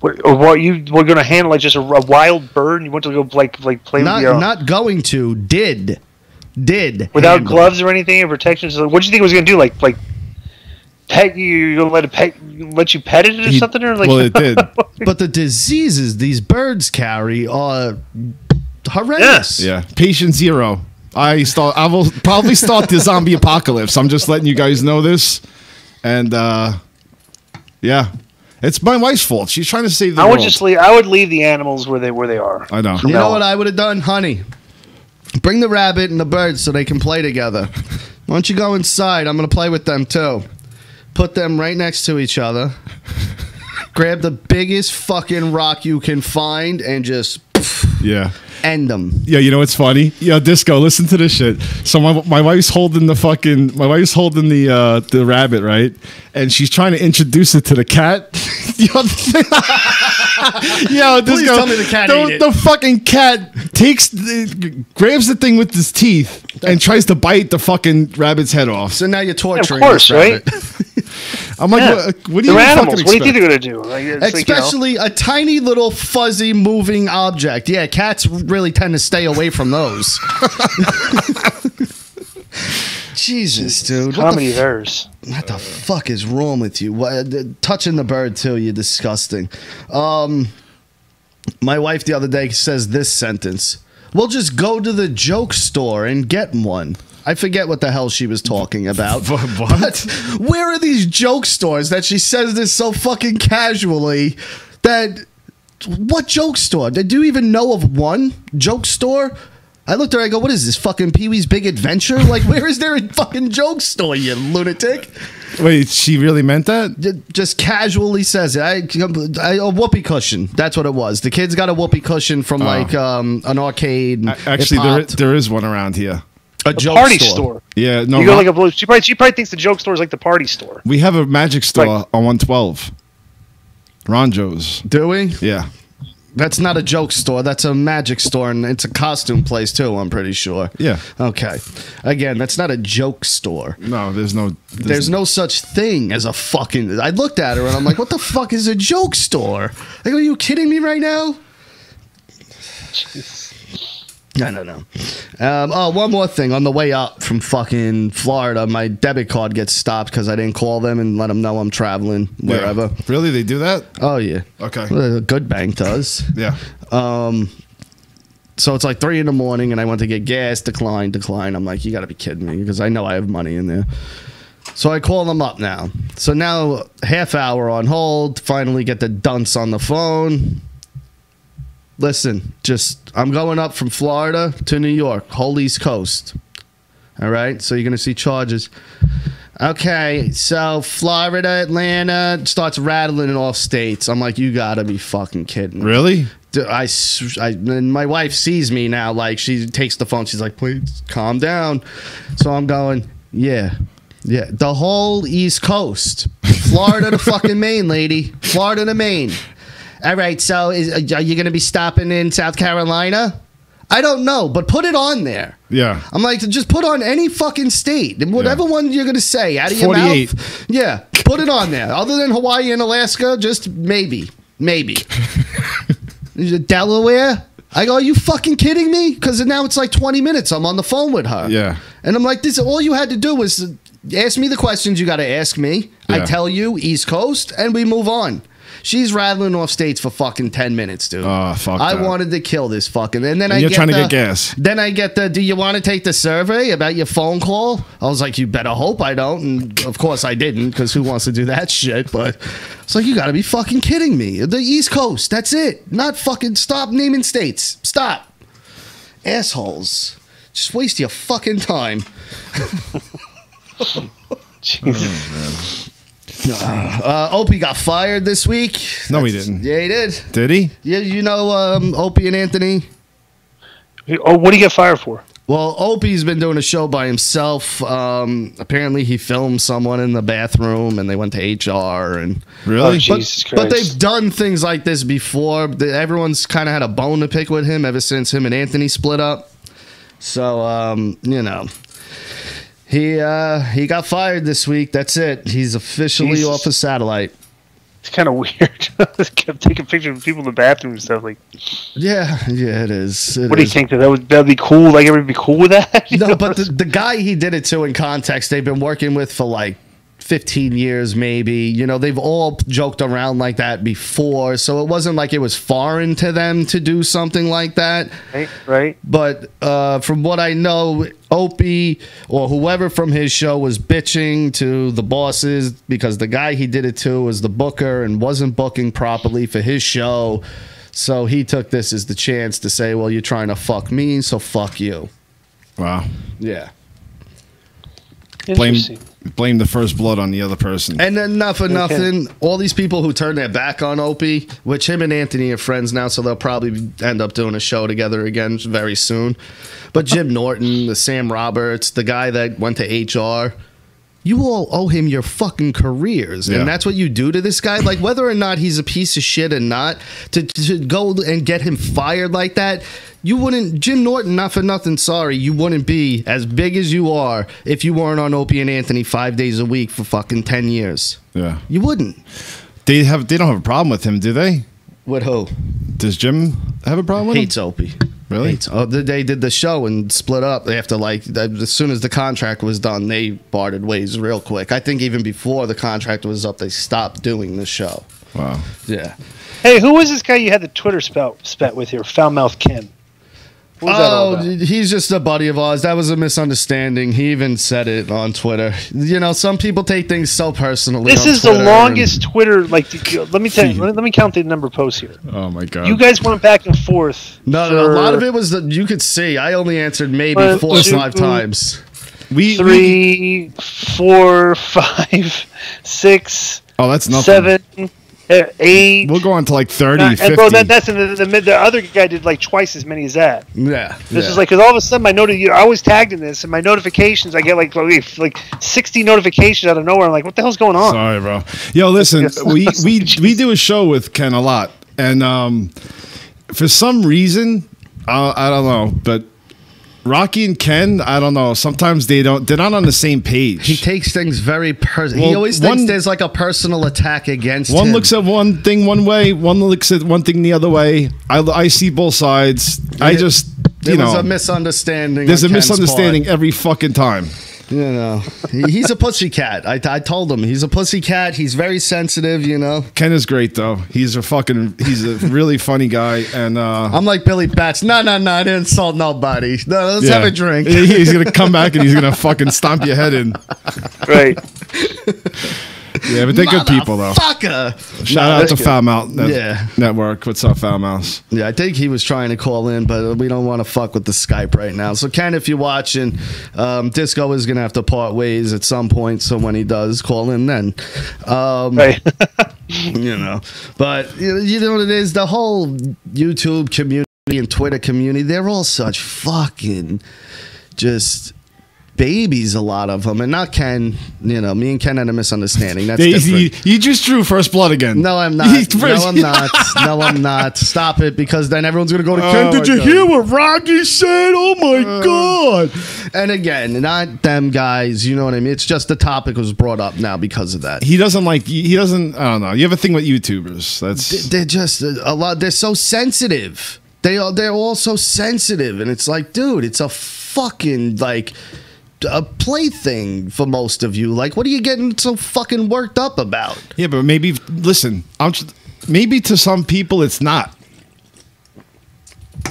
We're going to handle like just a wild bird? And you want to go like play with your not going to did without handle. gloves or anything or protection? So what do you think it was going to do? Like pet you? You're going to let you pet it or something? Or like well, it did. But the diseases these birds carry are horrendous. Yeah, patient zero. I will probably start the zombie apocalypse. I'm just letting you guys know this, and yeah. It's my wife's fault. She's trying to save the world. I would leave the animals where they are. I know. You know what I would have done, honey? Bring the rabbit and the bird so they can play together. Why don't you go inside? I'm going to play with them too. Put them right next to each other. Grab the biggest fucking rock you can find and just... Yeah. end them. Yeah, you know what's funny? Yo, Disco, listen to this shit. So my wife's holding the rabbit, right? And she's trying to introduce it to the cat. Yo, Disco, Please tell me the cat ate it. The fucking cat grabs the thing with his teeth and tries to bite the fucking rabbit's head off. So now you're torturing of course, this rabbit. right? I'm like, what do you They're fucking animals. expect? What do you think they're going to do? Like, Especially a tiny little fuzzy moving object. Yeah, cats really tend to stay away from those. Jesus, dude. Comedy of errors. What the fuck is wrong with you? Touching the bird, too, you're disgusting. My wife the other day says this sentence. We'll just go to the joke store and get one. I forget what the hell she was talking about. What? But where are these joke stores that she says this so fucking casually that... What joke store? Do you even know of one joke store? I looked at her, I go, what is this, fucking Pee-wee's Big Adventure? Like, where is there a fucking joke store, you lunatic? Wait, she really meant that? Just casually says it. A whoopee cushion. That's what it was. The kid's got a whoopee cushion from, like, an arcade. Actually, there is one around here. A joke party store. Yeah, no. You go like she probably thinks the joke store is like the party store. We have a magic store on 112. Ronjo's. Do we? Yeah. That's not a joke store. That's a magic store, and it's a costume place, too, I'm pretty sure. Yeah. Okay. Again, that's not a joke store. No, there's no such thing as a fucking... I looked at her, and I'm like, what the fuck is a joke store? Like, are you kidding me right now? I don't know. One more thing. On the way up from fucking Florida, my debit card gets stopped because I didn't call them and let them know I'm traveling wherever. Yeah. Really? They do that? Oh, yeah. Okay. Well, a good bank does. Yeah. So it's like 3 in the morning and I went to get gas. Decline. I'm like, you got to be kidding me because I know I have money in there. So I call them up now. So now, half hour on hold. Finally get the dunce on the phone. Listen, I'm going up from Florida to New York, whole East Coast. All right, so you're going to see charges. Okay, so Florida, Atlanta, starts rattling it off states. I'm like, you got to be fucking kidding me. Really? And my wife sees me now, like, she takes the phone. She's like, please, calm down. So I'm going, yeah, the whole East Coast. Florida to fucking Maine, lady. Florida to Maine. All right, so are you going to be stopping in South Carolina? I don't know, but put it on there. Yeah. I'm like, just put on any fucking state. And whatever one you're going to say out of your 48. mouth. Yeah, put it on there. Other than Hawaii and Alaska, just maybe. Delaware? I go, are you fucking kidding me? Because now it's like 20 minutes. I'm on the phone with her. Yeah. And I'm like, this. All you had to do was ask me the questions you got to ask me. Yeah. I tell you, East Coast, and we move on. She's rattling off states for fucking 10 minutes, dude. Oh, fuck I that. wanted to kill this fucking... And then you're trying to get gas. Then I get the, do you want to take the survey about your phone call? I was like, you better hope I don't. And of course I didn't, because who wants to do that shit? But it's like, you got to be fucking kidding me. The East Coast, that's it. Not fucking... Stop naming states. Stop. Assholes. Just waste your fucking time. Jesus. Opie got fired this week. No, he didn't. Yeah, he did. Did he? Yeah, you know Opie and Anthony? Oh, what did he get fired for? Well, Opie's been doing a show by himself. Apparently, he filmed someone in the bathroom, and they went to HR. And Really? Oh, Jesus Christ. but they've done things like this before. Everyone's kind of had a bone to pick with him ever since him and Anthony split up. So, you know. He got fired this week. That's it. He's officially off of satellite. It's kind of weird. Kept taking pictures of people in the bathroom and stuff. Like, yeah, it is. What do you think? That'd be cool? Like, everybody be cool with that? No, but the guy he did it to, in context, they've been working with for like 15 years maybe. You know, they've all joked around like that before, so it wasn't like it was foreign to them to do something like that. Right. But from what I know, Opie or whoever from his show was bitching to the bosses because the guy he did it to was the booker and wasn't booking properly for his show. So he took this as the chance to say, well, you're trying to fuck me, so fuck you. Wow. Yeah. blame the first blood on the other person. And then not for nothing, all these people who turn their back on Opie, which him and Anthony are friends now, so they'll probably end up doing a show together again very soon. But Jim Norton, the Sam Roberts, the guy that went to HR, you all owe him your fucking careers. And that's what you do to this guy. Like, whether or not he's a piece of shit or not, to go and get him fired like that, you wouldn't, Jim Norton, not for nothing, sorry, you wouldn't be as big as you are if you weren't on Opie and Anthony 5 days a week for fucking 10 years. Yeah. You wouldn't. They don't have a problem with him, do they? With who? Does Jim have a problem with him? Hates Opie. Really? They did the show and split up after, like, as soon as the contract was done, they parted ways real quick. I think even before the contract was up, they stopped doing the show. Wow. Yeah. Hey, who was this guy you had the Twitter spat with here? Foulmouth Ken. What was that all about? He's just a buddy of ours. That was a misunderstanding. He even said it on Twitter. You know, some people take things so personally. This is the longest Twitter. Like, let me tell you. Let me count the number of posts here. Oh my god! You guys went back and forth. No, a lot of it was that you could see. I only answered maybe 4 or 5 times. 3, 4, 5, 6. Oh, that's nothing. 7. 8. We'll go on to like 30, 50. And bro, that's the other guy did like twice as many as that. Yeah. This is like, because all of a sudden I was tagged in this, and my notifications, I get like 60 notifications out of nowhere. I'm like, what the hell's going on? Sorry, bro. Yo, listen, we do a show with Ken a lot, and for some reason, I don't know, but Rocky and Ken, I don't know. Sometimes they're not on the same page. He takes things very personal. He always thinks there's like a personal attack against him. One looks at one thing one way, one looks at one thing the other way. I see both sides. There's a misunderstanding. There's a misunderstanding every fucking time. You know, he's a pussycat. I told him he's a pussycat. He's very sensitive. You know, Ken is great though. He's a really funny guy. And I'm like Billy Bats. No, I didn't insult nobody. No, let's have a drink. He's gonna come back and he's gonna fucking stomp your head in. Right. Yeah, but they're good people though. Fucker. Shout out to Foul Mouth Network. What's up, Foul Mouse? Yeah, I think he was trying to call in, but we don't want to fuck with the Skype right now. So, Ken, if you're watching, Disco is going to have to part ways at some point. So when he does, call in then. Right. You know, but you know what it is? The whole YouTube community and Twitter community, they're all such fucking just babies, a lot of them, and not Ken. You know, me and Ken had a misunderstanding. That's different. You just drew first blood again. No, I'm not. No, I'm not. Stop it, because then everyone's gonna go to Ken. Did you hear what Rocky said? Oh my god! And again, not them guys. You know what I mean? It's just the topic was brought up now because of that. He doesn't. I don't know. You have a thing with YouTubers. They're just a lot. They're so sensitive. They're all so sensitive, and it's like, dude, it's a fucking like a plaything for most of you. Like, what are you getting so fucking worked up about? Yeah, but maybe maybe to some people it's not.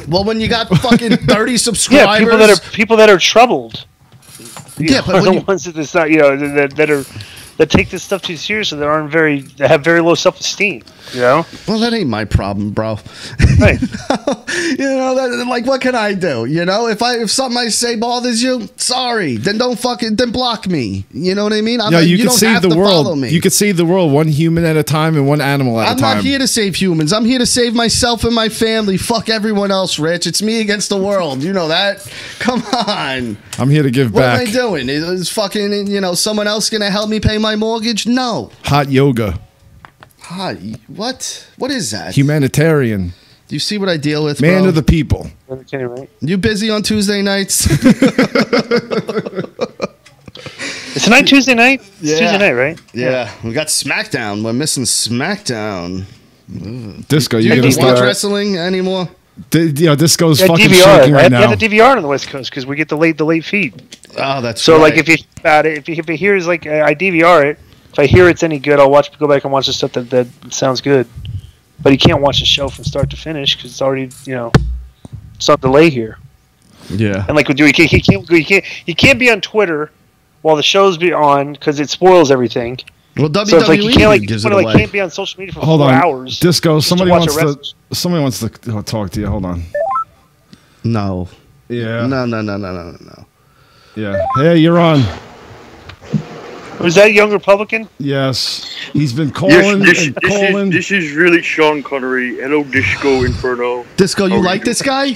Well, when you got fucking 30 subscribers, yeah, people that are troubled. Yeah, but the ones that it's not, that take this stuff too seriously, that have very low self-esteem. You know? Well, that ain't my problem, bro. Right. Like, what can I do? You know, if something I say bothers you, sorry, then then block me. You know what I mean? You could save the world. You could save the world one human at a time and one animal at a time. I'm not here to save humans. I'm here to save myself and my family. Fuck everyone else, Rich. It's me against the world. You know that? Come on. I'm here to give back. What am I doing? Is fucking, someone else gonna help me pay my mortgage? No. Hot yoga. Hot? What? What is that? Humanitarian. Do you see what I deal with, Man bro? of the people. Okay, right. You busy on Tuesday nights? Is tonight Tuesday night? It's Tuesday night, right? Yeah. We got SmackDown. We're missing SmackDown. Disco, you gonna watch wrestling anymore? Disco's fucking DVR. shaking right now. I have the DVR on the West Coast because we get the late feed. Oh, that's so. Right. Like, if you think about it, if it hears like I DVR it, if I hear it's any good, I'll go back and watch the stuff that sounds good. But you can't watch the show from start to finish because it's already it's on delay here. Yeah. And like you can't be on Twitter while the show's be on because it spoils everything. Well, WWE so it's like you can't can't be on social media for 4 hours. Disco, somebody wants to talk to you. Hold on. No. Yeah. No. Yeah. Hey, you're on. Was that young Republican? Yes. He's been calling and calling. This is really Sean Connery. Hello, Disco Inferno. Disco, you like this guy?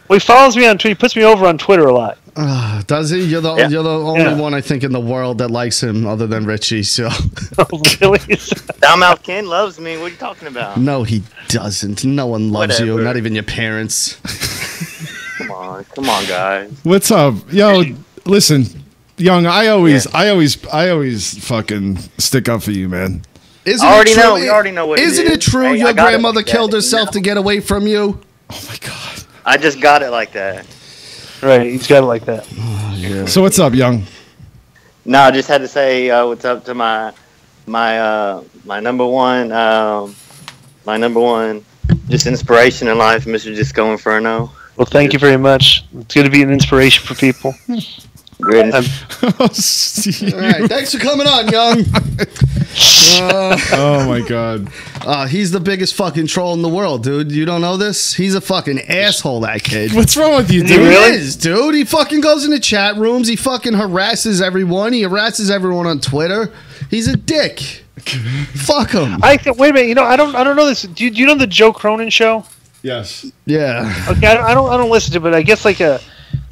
Well, he follows me on Twitter. He puts me over on Twitter a lot. Does he? You're the only one I think in the world that likes him, other than Ritchie. So. Oh, really? Downmouth Ken loves me. What are you talking about? No, he doesn't. No one loves you. Not even your parents. Come on, guys. What's up, yo? Listen, Young. I always fucking stick up for you, man. We already know what. Isn't it true your grandmother killed herself to get away from you? Oh my God. I just got it like that. Right, he's got it like that. Oh, yeah. So what's up, Young? No, I just had to say what's up to my number one just inspiration in life, Mr. Disco Inferno. Well, thank you very much. It's good to be an inspiration for people. Great. All right, thanks for coming on, Young. Oh my God. He's the biggest fucking troll in the world, dude. You don't know this? He's a fucking asshole, that kid. What's wrong with you, dude? He is, dude. He fucking goes into chat rooms. He fucking harasses everyone. He harasses everyone on Twitter. He's a dick. Fuck him. Wait a minute. You know, I don't know this. Do you know the Joe Cronin show? Yes. Yeah. Okay, I don't listen to it, but I guess like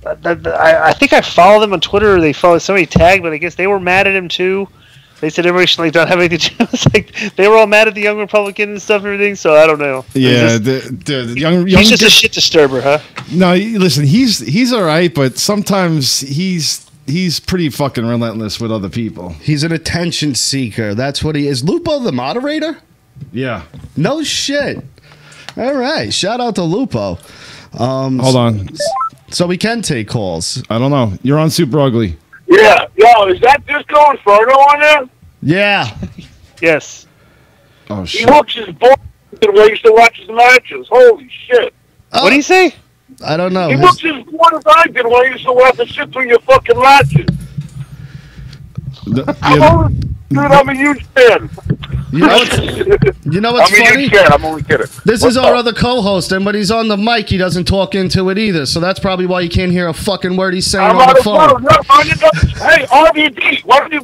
I think I follow them on Twitter, or they follow somebody tagged, but I guess they were mad at him too. They said everybody should like not have anything to do. It's like they were all mad at the young Republican and stuff and everything. So I don't know. Yeah, the young he's just a shit disturber, huh? No, listen, he's all right, but sometimes he's pretty fucking relentless with other people. He's an attention seeker. That's what he is. Lupo the moderator? Yeah. No shit. All right. Shout out to Lupo. Hold on. So we can take calls. I don't know. You're on Super Ugly. Yeah. Yo, is that Disco Inferno on there? Yeah. Yes. Oh, He shit. looks as bored the way he used to watch his matches. Holy shit. What do you say? I don't know. He looks as bored as I did when I used to watch the shit through your fucking matches. I'm a huge fan. You know what's I'm a funny? huge fan. I'm only kidding. This is our other co-host, and when he's on the mic, he doesn't talk into it either. So that's probably why you can't hear a fucking word he's saying I'm on on the the phone. phone. No, hey, RVD, why don't you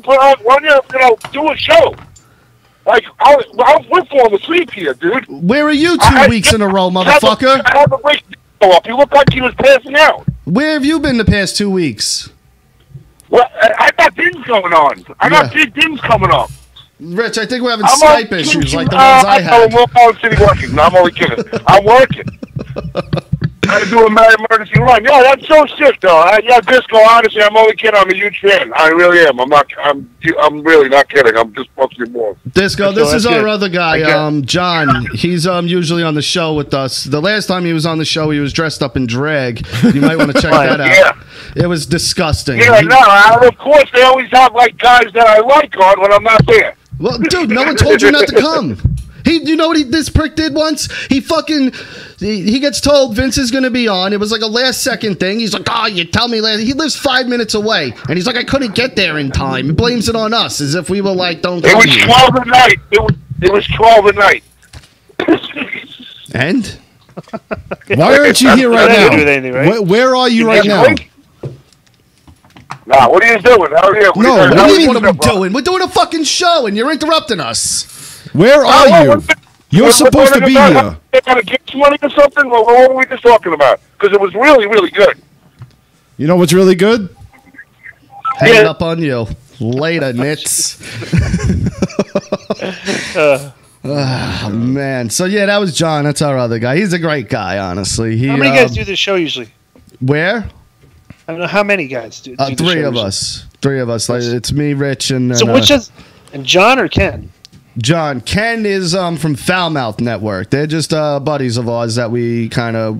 do a show? Like, we're falling asleep here, dude. Where are you 2 weeks in a row, motherfucker? I have a break off. You look like he was passing out. Where have you been the past 2 weeks? Well, I got things going on. I got big things coming up. Rich, I think we're having Skype issues like the ones I had. I'm City working. No, I'm only kidding. I'm working. I do a emergency run. Yeah, that's so sick, though. Yeah, Disco, honestly, I'm only kidding. I'm a huge fan. I really am. I'm really not kidding. I'm just supposed to be more. Disco, this is our other guy, Okay. John. He's usually on the show with us. The last time he was on the show, he was dressed up in drag. You might want to check that out. Yeah. It was disgusting. Yeah, of course, they always have, like, guys that I like on when I'm not there. Well, dude, no one told you not to come. You know what this prick did once? He gets told Vince is going to be on. It was like a last second thing. He's like, oh, you tell me last. He lives 5 minutes away. And he's like, I couldn't get there in time. He blames it on us as if we were like, don't come. It was 12 at night. It was 12 at night. And? Why aren't you here right That now? doesn't do anything, right? Where are you right now? Nah, what are you doing? How are you? What do you mean, what are we doing? We're doing a fucking show, and you're interrupting us. Where are you? You're supposed to be here. They got to get money or something? What were we just talking about? Because it was really, really good. You know what's really good? Hanging up on you. Later, Nits. Oh, man. So, yeah, that was John. That's our other guy. He's a great guy, honestly. How many guys do this show usually? Where? I don't know how many guys do. The Three show of usually? us. Three of us. Like, it's me, Rich, and So which is and John or Ken? John. Ken is from Foulmouth Network. They're just buddies of ours that we kind of,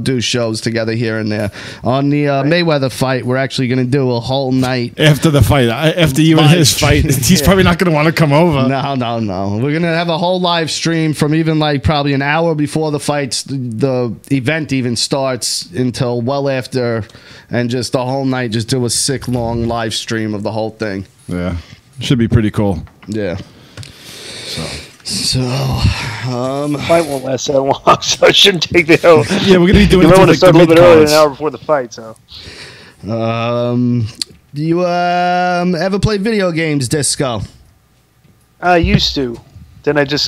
do shows together here and there. On the Mayweather fight, we're actually going to do a whole night. After the fight, after you and his fight, he's probably not going to want to come over. No. We're going to have a whole live stream from even like probably an hour before the fights, the event even starts until well after, and just the whole night, just do a sick long live stream of the whole thing. Yeah. Should be pretty cool. Yeah. So, Fight won't last that long, so it shouldn't take the whole. Yeah, we're gonna be doing. You might want to like start a little bit earlier, an mid-cards. hour before the fight. So, You ever play video games, Disco? I used to. Then I would just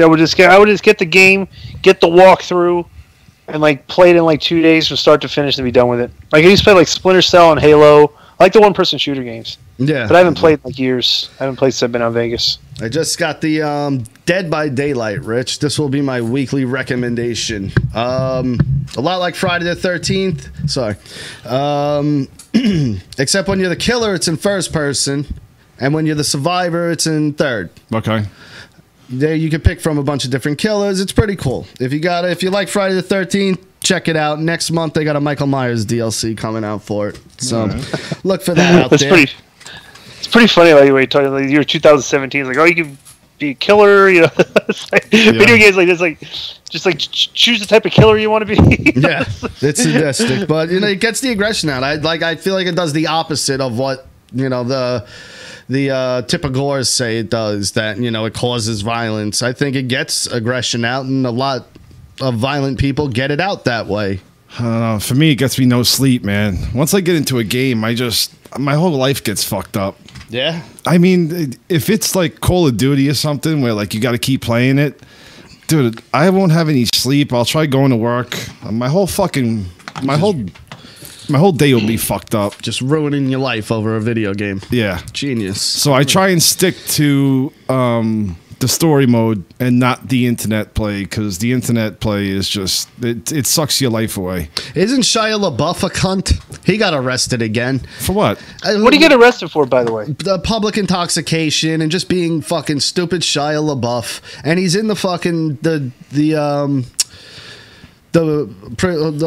get the game, get the walkthrough, and like play it in like 2 days from start to finish and be done with it. Like I used to play like Splinter Cell and Halo. I like the one-person shooter games. Yeah. But I haven't played in like years. I haven't played since I've been out in Vegas. I just got the Dead by Daylight, Rich. This will be my weekly recommendation. A lot like Friday the 13th. Sorry. Except when you're the killer, it's in first person. And when you're the survivor, it's in third. Okay. There you can pick from a bunch of different killers. It's pretty cool. If you like Friday the 13th, check it out. Next month they got a Michael Myers DLC coming out for it. So look for that out there. It's pretty funny like when you talk like year 2017. It's like, oh, you can be a killer. You know, it's like, video games like this, just like choose the type of killer you want to be. Yeah, it's sadistic, but you know it gets the aggression out. I feel like it does the opposite of what the typical say it does, that it causes violence. I think it gets aggression out, and a lot of violent people get it out that way. I don't know. For me, it gets me no sleep, man. Once I get into a game, my whole life gets fucked up. Yeah. I mean, if it's like Call of Duty or something where like you got to keep playing it, dude, I won't have any sleep. I'll try going to work. My whole day will be fucked up. Just ruining your life over a video game. Yeah. Genius. So I try and stick to the story mode and not the internet play, because the internet play is just, it sucks your life away. Isn't Shia LaBeouf a cunt? He got arrested again. For what? What did he get arrested for, by the way? The public intoxication and just being fucking stupid Shia LaBeouf. And he's in the fucking, the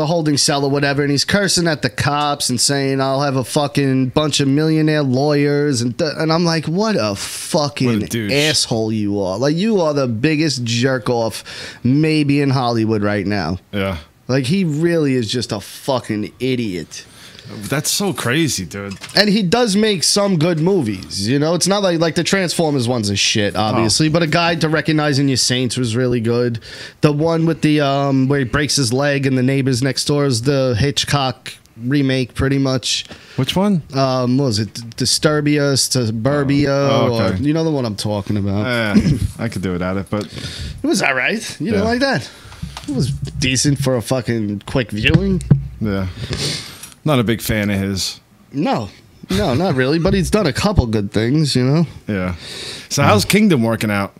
holding cell or whatever, and he's cursing at the cops and saying, I'll have a fucking bunch of millionaire lawyers, and I'm like, what a fucking asshole you are. Like, you are the biggest jerk off maybe in Hollywood right now. Yeah. Like, he really is just a fucking idiot. That's so crazy, dude. And he does make some good movies, It's not like the Transformers one's a shit, obviously, but A Guide to Recognizing Your Saints was really good. The one with the where he breaks his leg and the neighbors next door is the Hitchcock remake, pretty much. Which one? What was it? Disturbia, Suburbia, or you know the one I'm talking about. I could do without it, but it was all right. You didn't like that? It was decent for a fucking quick viewing. Yeah. Not a big fan of his. No, not really. But he's done a couple good things, Yeah. So how's Kingdom working out?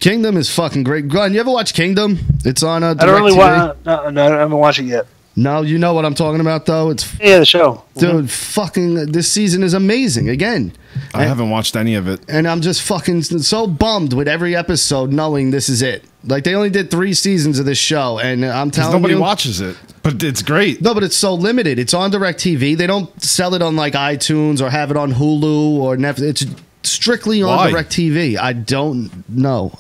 Kingdom is fucking great. Glenn, you ever watch Kingdom? It's on I don't really watch. No, I haven't watched it yet. No, you know what I'm talking about, though. It's the show. Dude, fucking this season is amazing. Again, I haven't watched any of it, and I'm just fucking so bummed with every episode, knowing this is it. Like, they only did 3 seasons of this show, and I'm telling you, nobody watches it. But it's great. No, but it's so limited. It's on DirecTV. They don't sell it on like iTunes or have it on Hulu or Netflix. It's strictly on DirecTV. I don't know.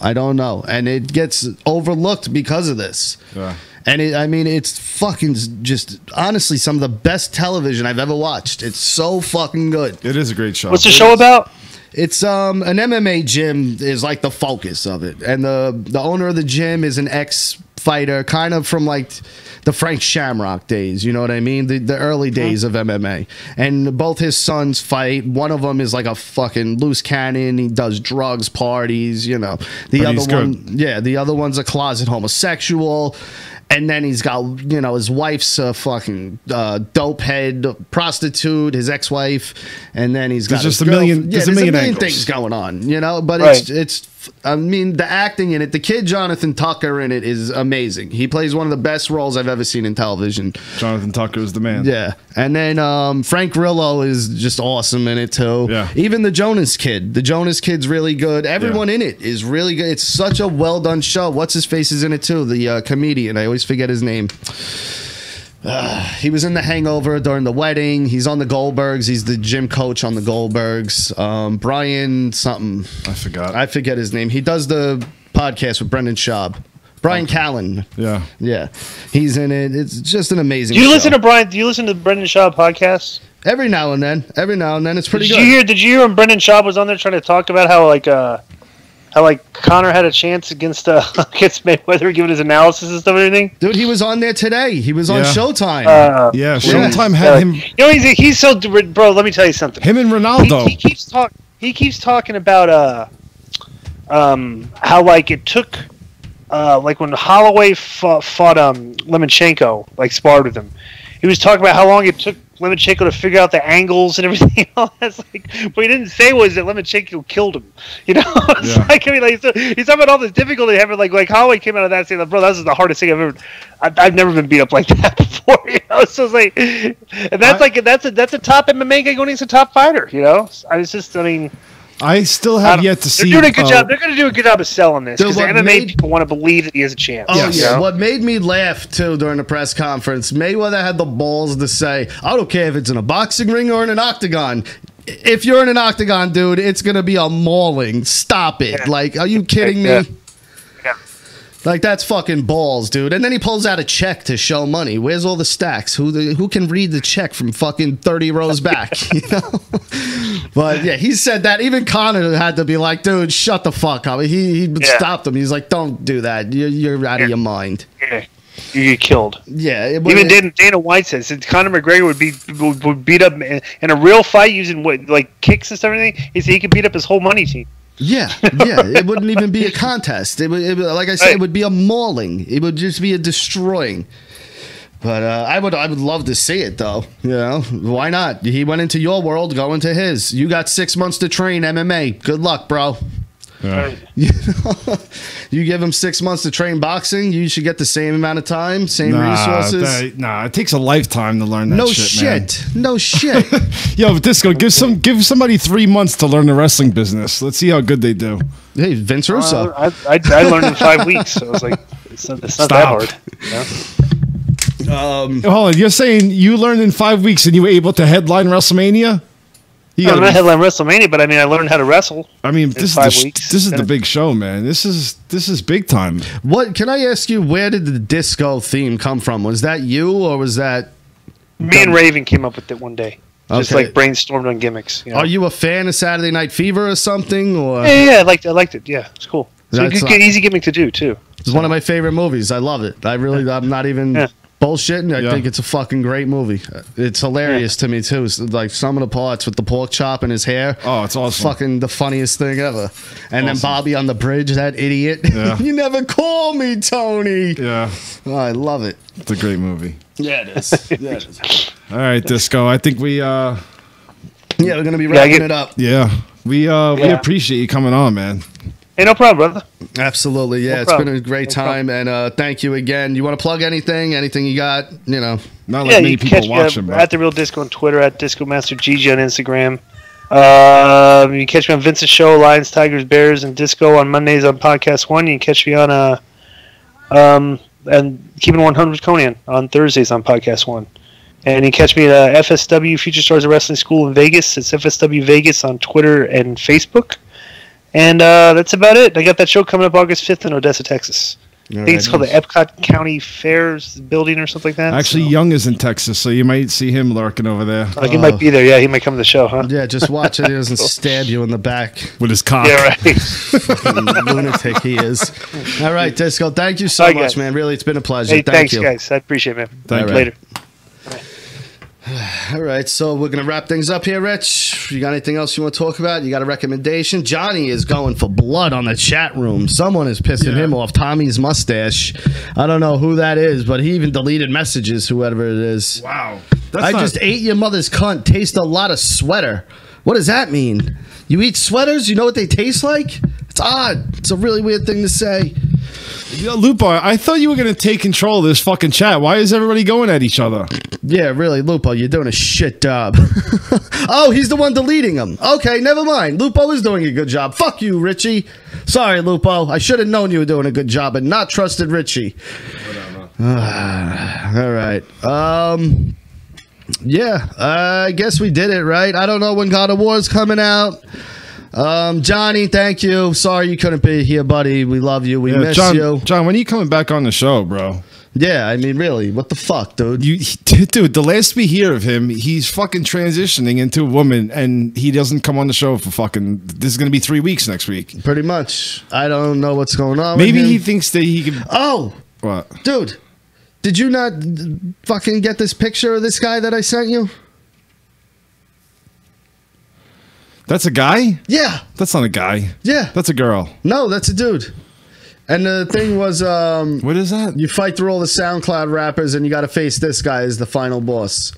And it gets overlooked because of this. Yeah. And it's fucking just honestly some of the best television I've ever watched. It's so fucking good. It is a great show. What's the show about? It's an MMA gym is like the focus of it, and the owner of the gym is an ex-fighter, kind of from like the Frank Shamrock days, you know what I mean? The early days of MMA. And both his sons fight. One of them is like a fucking loose cannon. He does drugs, parties, The other one's a closet homosexual. And then he's got, his wife's a fucking dope head prostitute, his ex-wife, and then he's got there's a million things going on, But it's the acting in it, the kid Jonathan Tucker in it is amazing. He plays one of the best roles I've ever seen in television. Jonathan Tucker is the man. Yeah, and then Frank Grillo is just awesome in it too. Yeah, even the Jonas Kid's really good. Everyone in it is really good. It's such a well done show. What's his face is in it too? The comedian. I always forget his name. He was in The Hangover during the wedding. He's on the Goldbergs. He's the gym coach on the Goldbergs. Brian something. I forget his name. He does the podcast with Brendan Schaub. Brian Callen. Yeah. He's in it. It's just an amazing show. Do you listen to the Brendan Schaub podcast? Every now and then. It's pretty good. Did you hear when Brendan Schaub was on there trying to talk about how how like Conor had a chance against against Mayweather, giving his analysis and stuff and everything. Dude, he was on there today. He was on Showtime. Showtime had him. You know, he's so bro. Let me tell you something. Him and Ronaldo. He keeps talking about how like it took like when Holloway fought Lomachenko, like sparred with him. He was talking about how long it took Lomachenko to figure out the angles and everything. That's like, what he didn't say was that Lomachenko killed him. You know, it's like, I mean, like, he's talking about all this difficulty having, like Holloway came out of that saying, like, bro, this is the hardest thing I've ever. I've never been beat up like that before. You know, so it's like, and that's that's a top MMA guy going against a top fighter. You know, I still have yet to see. They're doing a good job. They're going to do a good job of selling this because the MMA people want to believe that he has a chance. Oh yeah. What made me laugh too during the press conference, Mayweather had the balls to say, "I don't care if it's in a boxing ring or in an octagon. If you're in an octagon, dude, it's going to be a mauling. Stop it! Like, are you kidding me?" Like, that's fucking balls, dude. And then he pulls out a check to show money. Where's all the stacks? Who can read the check from fucking 30 rows back? You know? But yeah, he said that. Even Conor had to be like, dude, shut the fuck up. He stopped him. He's like, don't do that. You're out of your mind. Yeah. You get killed. Yeah. Even Dana White says Conor McGregor would beat up in a real fight using like kicks and stuff and everything. He said he could beat up his whole money team. Yeah. It wouldn't even be a contest. It would, like I said, it would be a mauling. It would just be a destroying. But I would love to see it, though. You know, why not? He went into your world, go into his. You got 6 months to train MMA. Good luck, bro. Yeah. You give him 6 months to train boxing, you should get the same amount of time, same resources. It takes a lifetime to learn that shit, man. No shit. Yo, Disco, give somebody 3 months to learn the wrestling business. Let's see how good they do. Hey, Vince Russo. I learned in 5 weeks, so I was like, it's not that hard. Hold on, you're saying you learned in 5 weeks and you were able to headline WrestleMania? I'm not headline WrestleMania, but I mean, I learned how to wrestle. I mean, this is the big show, man. This is big time. What can I ask you? Where did the disco theme come from? Was that you, or was that me and Raven came up with it one day? Just like brainstormed on gimmicks. You know? Are you a fan of Saturday Night Fever or something? Or yeah, I liked it. Yeah, it's cool. It's a good, easy gimmick to do too. It's one of my favorite movies. I love it. I'm not even bullshitting. I think it's a fucking great movie. It's hilarious to me too. It's like some of the parts with the pork chop in his hair. Oh, it's awesome. Fucking the funniest thing ever. And then Bobby on the bridge, that idiot. Yeah. You never call me, Tony. Yeah. Oh, I love it. It's a great movie. Yeah, it is. Yeah, it is. All right, Disco. I think we we're gonna be wrapping it up. Yeah. We appreciate you coming on, man. Hey, no problem, brother. Absolutely, yeah. It's been a great time, and thank you again. You want to plug anything? Anything you got? You know, not like many people watching. At The Real Disco on Twitter, at Disco Master GG on Instagram. You can catch me on Vince's show, Lions, Tigers, Bears, and Disco on Mondays on Podcast One. You can catch me on and Keeping 100 with Conan on Thursdays on Podcast One. And you can catch me at FSW Future Stars of Wrestling School in Vegas. It's FSW Vegas on Twitter and Facebook. And that's about it. I got that show coming up August 5th in Odessa, Texas. I think it's called the Epcot County Fairs Building or something like that. Actually, Young is in Texas, so you might see him lurking over there. He might be there. Yeah, he might come to the show, huh? Yeah, just watch it. He doesn't stab you in the back with his cock. Yeah, right. Lunatic he is. All right, Disco. Thank you so much, guys. Man. Really, it's been a pleasure. Hey, thanks, guys. I appreciate it, man. Thank you. Later. All right, so we're going to wrap things up here, Rich. You got anything else you want to talk about? You got a recommendation? Johnny is going for blood on the chat room. Someone is pissing him off. Tommy's mustache. I don't know who that is, but he even deleted messages, whoever it is. Wow. I just ate your mother's cunt. Taste a lot of sweater. What does that mean? You eat sweaters? You know what they taste like? It's odd. It's a really weird thing to say. Yo, Lupo, I thought you were going to take control of this fucking chat. Why is everybody going at each other? Yeah, really, Lupo, you're doing a shit job. Oh, he's the one deleting them. Okay, never mind. Lupo is doing a good job. Fuck you, Ritchie. Sorry, Lupo. I should have known you were doing a good job and not trusted Ritchie. Whatever. All right. Yeah, I guess we did it, right? I don't know when God of War is coming out. Johnny, thank you. Sorry you couldn't be here, buddy. We love you. We miss you. John, when are you coming back on the show, bro? Yeah, I mean, really, what the fuck, dude? Dude, the last we hear of him, he's fucking transitioning into a woman, and he doesn't come on the show for fucking. This is gonna be 3 weeks next week. Pretty much. I don't know what's going on. Maybe with him. he thinks that he can. Oh, what, dude? Did you not fucking get this picture of this guy that I sent you? That's a guy? Yeah. That's not a guy. Yeah. That's a girl. No, that's a dude. And the thing was, what is that? You fight through all the SoundCloud rappers, and you got to face this guy as the final boss.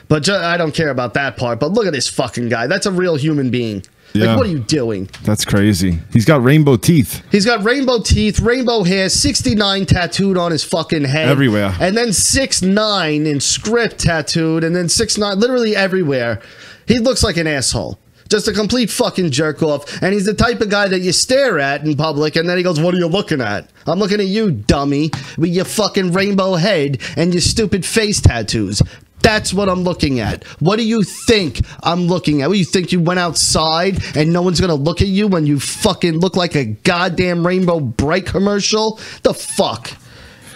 But I don't care about that part. But look at this fucking guy. That's a real human being. Yeah. Like, what are you doing? That's crazy. He's got rainbow teeth. He's got rainbow teeth, rainbow hair, 69 tattooed on his fucking head. Everywhere. And then 6'9" in script tattooed, and then 6'9", literally everywhere. He looks like an asshole. Just a complete fucking jerk off. And he's the type of guy that you stare at in public, and then he goes, what are you looking at? I'm looking at you, dummy, with your fucking rainbow head and your stupid face tattoos. That's what I'm looking at. What do you think I'm looking at? What, you think you went outside and no one's gonna look at you when you fucking look like a goddamn Rainbow Bright commercial? The fuck?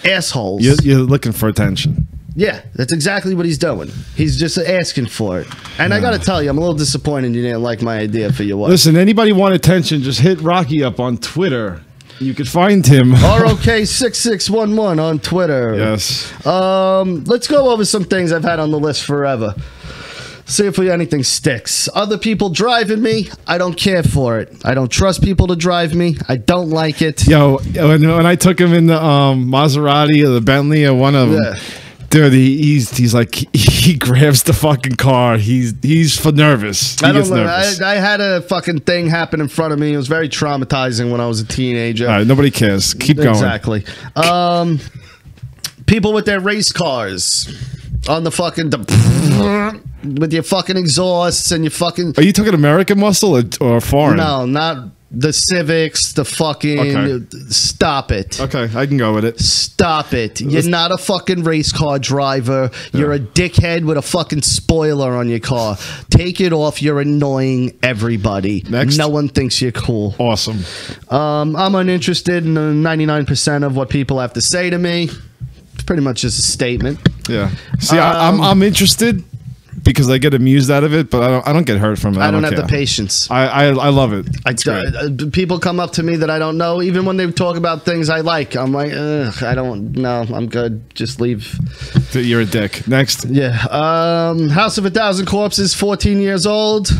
Assholes. You're looking for attention. Yeah, that's exactly what he's doing. He's just asking for it. And I gotta tell you, I'm a little disappointed you didn't like my idea for your wife. Listen, anybody want attention, just hit Rocky up on Twitter. You could find him. ROK6611 on Twitter. Yes. Let's go over some things I've had on the list forever. See if anything sticks. Other people driving me, I don't care for it. I don't trust people to drive me. I don't like it. Yo, when I took him in the Maserati or the Bentley or one of them, dude, he's like, he grabs the fucking car. He's nervous. He gets nervous. I had a fucking thing happen in front of me. It was very traumatizing when I was a teenager. All right, nobody cares. Keep going. Exactly. People with their race cars on the fucking with your fucking exhausts and your fucking. Are you talking American muscle or foreign? No, not the Civics. The fucking. Okay. Stop it. Okay, I can go with it. Stop it. You're not a fucking race car driver. You're a dickhead with a fucking spoiler on your car. Take it off. You're annoying everybody. Next. No one thinks you're cool. Awesome. I'm uninterested in 99% of what people have to say to me. It's pretty much just a statement. Yeah. See, I'm interested because I get amused out of it, but I don't get hurt from it. I don't have the patience. I love it. People come up to me that I don't know, even when they talk about things I like. I'm like, ugh, I don't know. I'm good. Just leave. You're a dick. Next. Yeah. House of a Thousand Corpses, 14 years old.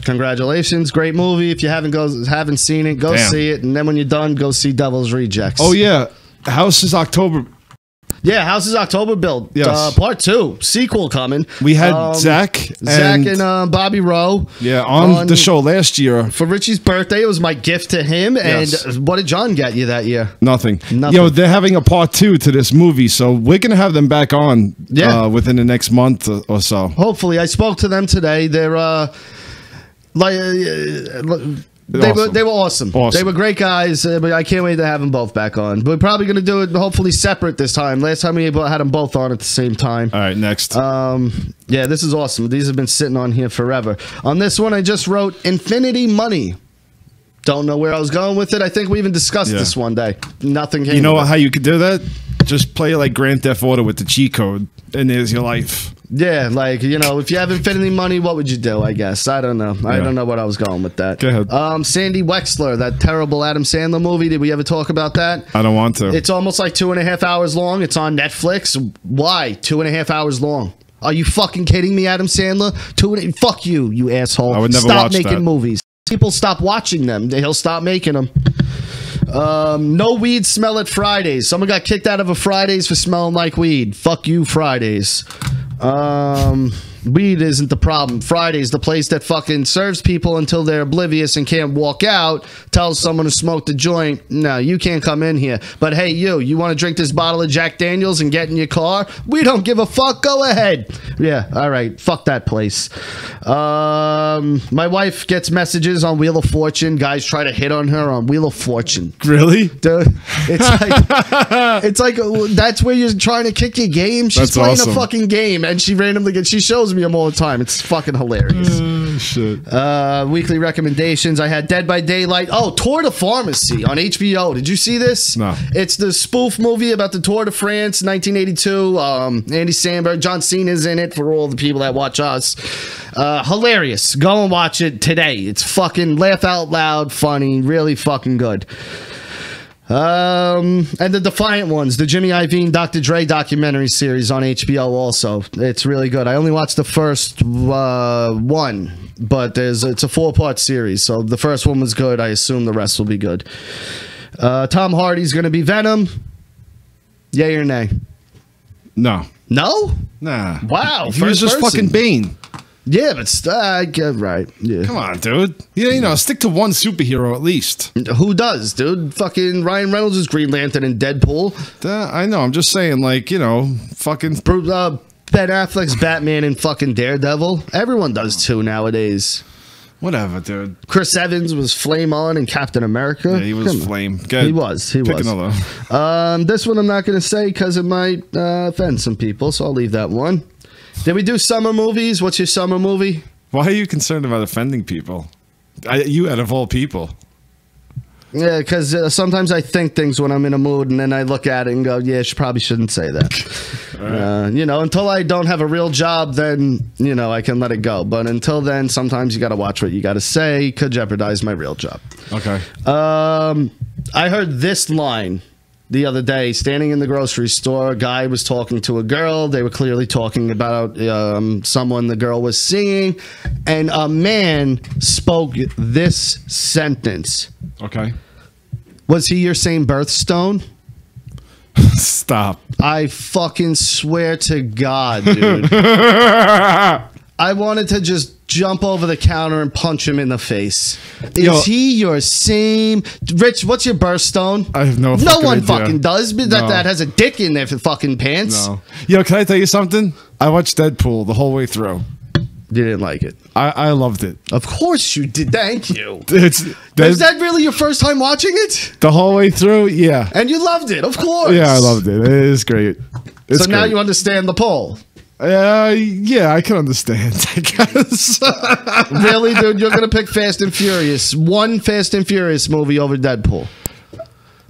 Congratulations. Great movie. If you haven't seen it, go see it. And then when you're done, go see Devil's Rejects. Oh, yeah. House is October. Yeah, House is October build. Yes. Part 2. Sequel coming. We had Zach and Bobby Rowe. Yeah, on the show last year. For Richie's birthday, it was my gift to him. Yes. And what did John get you that year? Nothing. Yo, they're having a part 2 to this movie, so we're going to have them back on within the next month or so. Hopefully. I spoke to them today. They're They were awesome. They were great guys. But I can't wait to have them both back on. We're probably going to do it hopefully separate this time. Last time we had them both on at the same time. All right, next. Yeah, this is awesome. These have been sitting on here forever. On this one, I just wrote Infinity Money. Don't know where I was going with it. I think we even discussed this one day. Nothing came. You know how you could do that? Just play like Grand Theft Auto with the cheat code, and there's your life. Yeah, like, you know, if you have infinity money, what would you do, I guess? I don't know. I don't know what I was going with that. Go ahead. Sandy Wexler, that terrible Adam Sandler movie. Did we ever talk about that? I don't want to. It's almost like 2.5 hours long. It's on Netflix. Why 2.5 hours long? Are you fucking kidding me, Adam Sandler? Fuck you, you asshole. I would never stop watch making that. movies. People stop watching them. He'll stop making them. No weed smell at Fridays. Someone got kicked out of a Fridays for smelling like weed. Fuck you, Fridays. Weed isn't the problem. Friday's the place that fucking serves people until they're oblivious and can't walk out, tells someone to smoke the joint, no, you can't come in here. But hey, you want to drink this bottle of Jack Daniels and get in your car? We don't give a fuck. Go ahead. Yeah, all right. Fuck that place. My wife gets messages on Wheel of Fortune. Guys try to hit on her on Wheel of Fortune. Really? Dude, it's like that's where you're trying to kick your game. She's playing a fucking game, and she randomly she shows me them all the time. It's fucking hilarious. Shit. Weekly recommendations. I had Dead by Daylight. Oh, Tour de Pharmacy on HBO. Did you see this? No. It's the spoof movie about the Tour de France, 1982. Andy Samberg, John Cena's in it for all the people that watch us. Hilarious. Go and watch it today. It's fucking laugh out loud, funny, really fucking good. And the Defiant Ones, the Jimmy Iovine Dr. Dre documentary series on HBO also. It's really good. I only watched the first one, but it's a 4-part series. So the first one was good. I assume the rest will be good. Tom Hardy's going to be Venom. Yay or nay? No. No? Nah. Wow. He was just fucking Bane. Yeah, but I get right. Yeah. Come on, dude. Yeah, you know, stick to one superhero at least. Who does, dude? Fucking Ryan Reynolds is Green Lantern and Deadpool. I know. I'm just saying, like, you know, fucking Ben Affleck's Batman and fucking Daredevil. Everyone does too nowadays. Whatever, dude. Chris Evans was Flame on in Captain America. Yeah, he was Flame. Good. He was. Pick another. This one I'm not going to say because it might offend some people, so I'll leave that one. Did we do summer movies? What's your summer movie? Why are you concerned about offending people? You out of all people. Yeah, because sometimes I think things when I'm in a mood, and then I look at it and go, yeah, probably shouldn't say that. Right. You know, until I don't have a real job, then, you know, I can let it go. But until then, sometimes you got to watch what you got to say. Could jeopardize my real job. Okay. I heard this line the other day, standing in the grocery store. A guy was talking to a girl. They were clearly talking about someone the girl was seeing, and a man spoke this sentence. Okay. Was he your same birthstone? Stop. I fucking swear to God, dude. I wanted to just jump over the counter and punch him in the face. Is he your same? Rich, what's your birthstone? I have no one idea. fucking does. But that has a dick in their fucking pants. No. Yo, can I tell you something? I watched Deadpool the whole way through. You didn't like it. I loved it. Of course you did. Thank you. Is that really your first time watching it? The whole way through? Yeah. And you loved it, of course. Yeah, I loved it. It is great. So now you understand the poll. Yeah, I can understand, I guess. Really, dude? You're going to pick Fast and Furious. One Fast and Furious movie over Deadpool.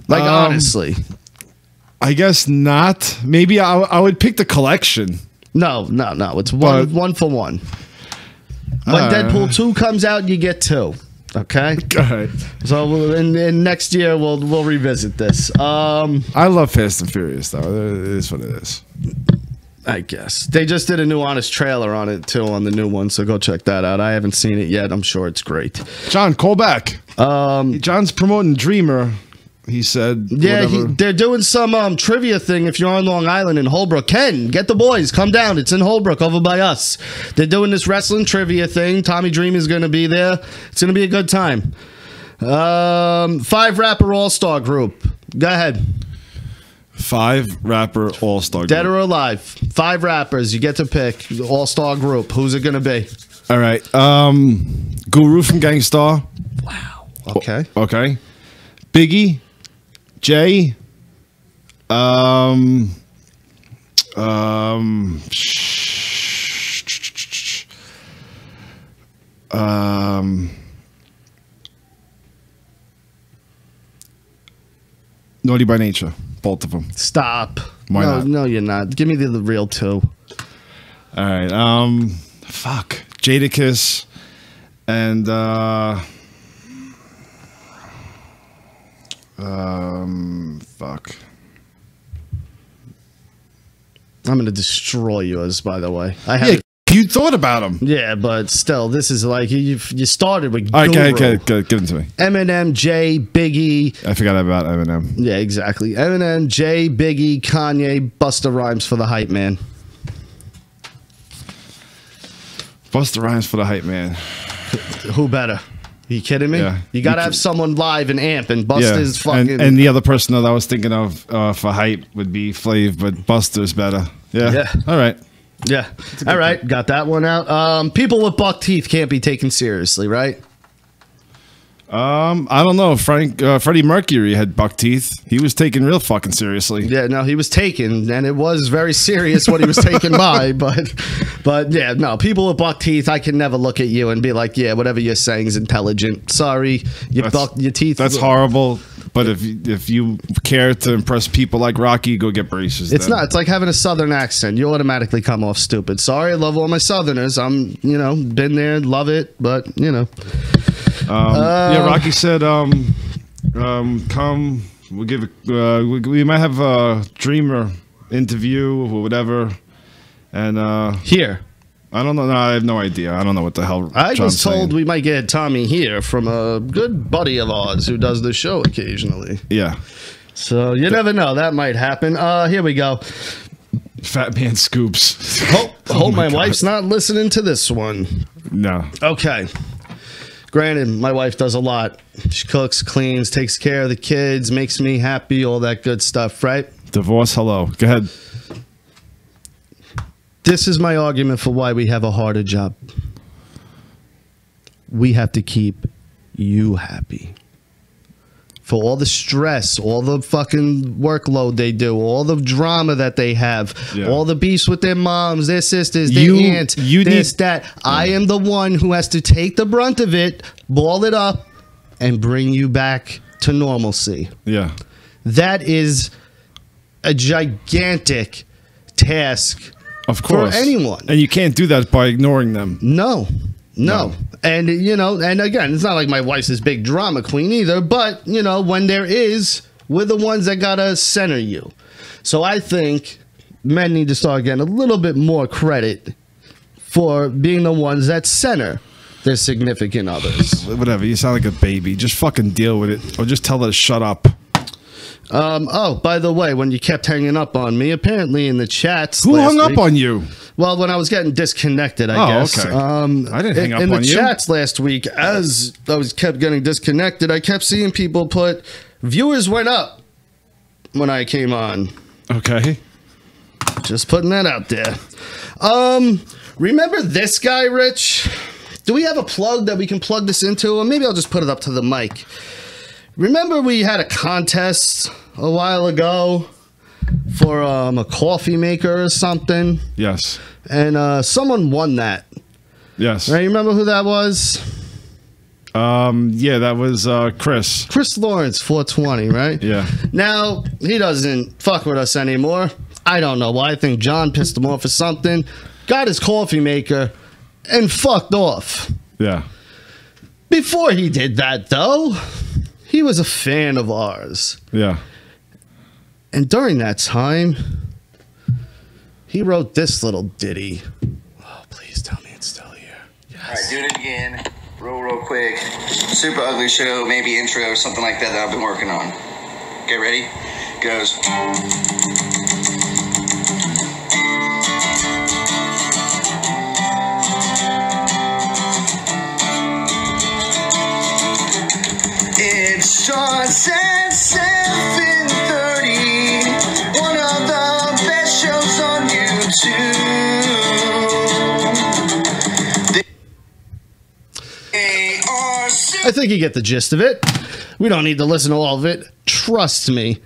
Like, honestly. I guess not. Maybe I would pick the collection. No. It's one for one. When Deadpool 2 comes out, you get 2. Okay? All right. So in next year, we'll revisit this. I love Fast and Furious, though. It is what it is. I guess. They just did a new Honest trailer on it, too, on the new one, so go check that out. I haven't seen it yet. I'm sure it's great. John, call back. John's promoting Dreamer, he said. Yeah, they're doing some trivia thing if you're on Long Island in Holbrook. Ken, get the boys. Come down. It's in Holbrook over by us. They're doing this wrestling trivia thing. Tommy Dream is going to be there. It's going to be a good time. 5-rapper all-star group. Go ahead. 5-rapper all-star group. Dead or alive. 5 rappers. You get to pick. All-star group. Who's it going to be? All right. Guru from Gang Starr. Wow. Okay. Okay. Biggie. Jay. Naughty by Nature. Both of them. Stop. Why not? No, you're not. Give me the real 2. All right. Fuck. Jadakiss and fuck. I'm gonna destroy yours, by the way. You thought about them. Yeah, but still, this is like you started with Guru. Okay, give them to me. Eminem, Jay, Biggie. I forgot about Eminem. Yeah, exactly. Eminem, Jay, Biggie, Kanye, Busta Rhymes for the hype man. Busta Rhymes for the hype man. Who better? Are you kidding me? Yeah. You gotta have someone live and amp, and Busta's fucking. And the other person that I was thinking of for hype would be Flav, but Busta's better. Yeah. All right. Yeah. All right. Got that one out. People with buck teeth can't be taken seriously, right? I don't know. Freddie Mercury had buck teeth. He was taken real fucking seriously. Yeah, no, he was taken, and it was very serious what he was taken by. But yeah, no, people with buck teeth, I can never look at you and be like, yeah, whatever you're saying is intelligent. Sorry, your teeth. That's horrible. But if you care to impress people like Rocky, go get braces. It's not. It's like having a Southern accent. You automatically come off stupid. Sorry, I love all my Southerners. I'm, been there, love it, but yeah, Rocky said, come. We'll give. We might have a Dreamer interview or whatever, and here. I don't know. No, I have no idea. I don't know what the hell. I was told we might get Tommy here from a good buddy of ours who does the show occasionally. Yeah. So you never know. That might happen. Here we go. Fat Man Scoops. Hope my wife's not listening to this one. No. Okay. Granted, my wife does a lot. She cooks, cleans, takes care of the kids, makes me happy, all that good stuff, right? Divorce, hello. Go ahead. This is my argument for why we have a harder job. We have to keep you happy. For all the stress, all the fucking workload they do, all the drama that they have, all the beefs with their moms, their sisters, their aunts, that. I am the one who has to take the brunt of it, ball it up, and bring you back to normalcy. Yeah. That is a gigantic task. Of course. For anyone. And you can't do that by ignoring them. No. And, and again, it's not like my wife's this big drama queen either, but, when there is, we're the ones that gotta center you. So I think men need to start getting a little bit more credit for being the ones that center their significant others. Whatever, you sound like a baby. Just fucking deal with it. Or just tell her to shut up. Oh, by the way, when you kept hanging up on me, apparently in the chats. Who hung up on you? Well, when I was getting disconnected, I guess. Okay. I didn't hang up on you. In the chats last week, as I kept getting disconnected, I kept seeing people put, viewers went up when I came on. Okay. Just putting that out there. Remember this guy, Rich? Do we have a plug that we can plug this into? Or maybe I'll just put it up to the mic. Remember we had a contest a while ago for a coffee maker or something? Yes. And someone won that. Yes. Right, you remember who that was? Yeah, that was Chris. Chris Lawrence, 420, right? Yeah. Now, he doesn't fuck with us anymore. I don't know why. I think John pissed him off or something. Got his coffee maker and fucked off. Yeah. Before he did that, though, he was a fan of ours. Yeah. And during that time, he wrote this little ditty. Oh, please tell me it's still here. Yes. All right, do it again. Real quick. Super Ugly Show, maybe intro or something like that I've been working on. Okay, ready? Goes. It starts at 7:30. One of the best shows on YouTube. I think you get the gist of it. We don't need to listen to all of it. Trust me.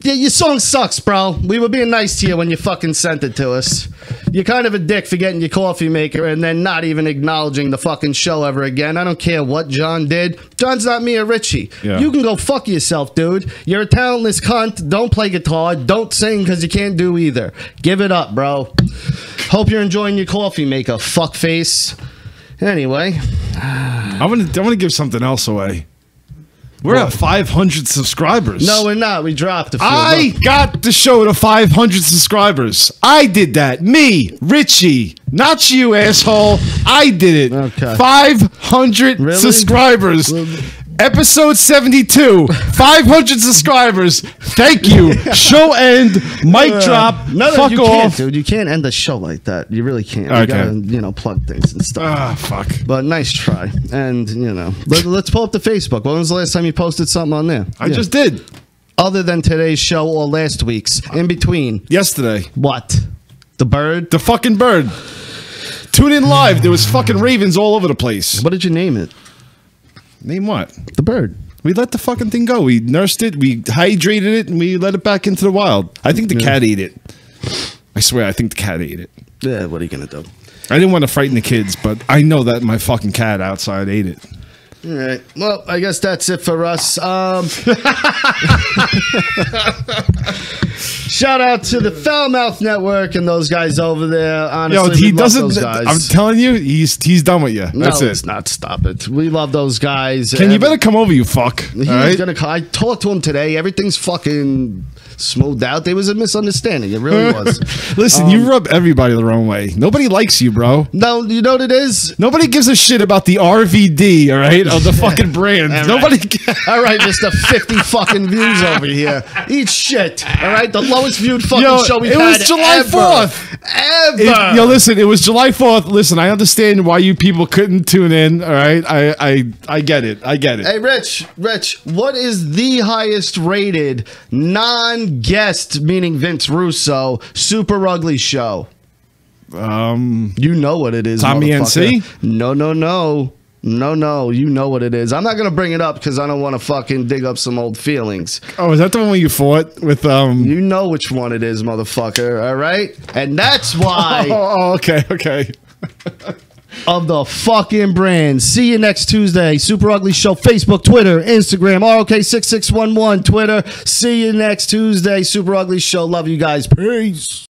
Yeah, your song sucks, bro. We were being nice to you when you fucking sent it to us. You're kind of a dick for getting your coffee maker and then not even acknowledging the fucking show ever again. I don't care what John did. John's not me or Ritchie. Yeah. You can go fuck yourself, dude. You're a talentless cunt. Don't play guitar. Don't sing because you can't do either. Give it up, bro. Hope you're enjoying your coffee maker, fuckface. Anyway. I want to give something else away. We're at 500 subscribers. No, we're not. We dropped a few. I got the show to 500 subscribers. I did that. Me, Ritchie. Not you, asshole. I did it. Okay. 500 Really? subscribers. Episode 72. 500 subscribers. Thank you. Show end. Mic drop. No, fuck you off. can't, dude. You can't end the show like that. You really can't. Okay. You gotta, plug things and stuff. Ah, fuck. But nice try. And, let's pull up the Facebook. When was the last time you posted something on there? I just did. Other than today's show or last week's. In between. Yesterday. What? The bird? The fucking bird. Tune in live. There was fucking ravens all over the place. What did you name it? Name what? The bird. We let the fucking thing go. We nursed it, we hydrated it, and we let it back into the wild. I think the cat ate it. I swear, I think the cat ate it. Yeah, what are you going to do? I didn't want to frighten the kids, but I know that my fucking cat outside ate it. All right. Well, I guess that's it for us. Shout out to the Foulmouth Network and those guys over there. Honestly, yo, he doesn't. Those guys. I'm telling you, he's done with you. That's no, it. It's not. Stop it. We love those guys. Ken, you better come over, you fuck. He's right? gonna. I talked to him today. Everything's fucking smoothed out. There was a misunderstanding. It really was. Listen, you rub everybody the wrong way. Nobody likes you, bro. No, you know what it is? Nobody gives a shit about the RVD, all right, of the fucking brand. All Nobody. Right. All right, Mr. 50 fucking views over here. Eat shit. All right, the lowest viewed fucking show we've had. It was July 4th. Ever. Yo, listen, it was July 4th. Listen, I understand why you people couldn't tune in. All right, I get it. I get it. Hey, Rich, what is the highest rated non-guest, meaning Vince Russo, Super Ugly show? You know what it is, Tommy motherfucker. NC? No, you know what it is. I'm not gonna bring it up because I don't want to fucking dig up some old feelings. Oh, is that the one where you fought with You know which one it is, motherfucker. All right, and that's why. Okay. Of the fucking brand. See you next Tuesday. Super Ugly Show, Facebook, Twitter, Instagram, ROK6611, Twitter. See you next Tuesday. Super Ugly Show. Love you guys. Peace.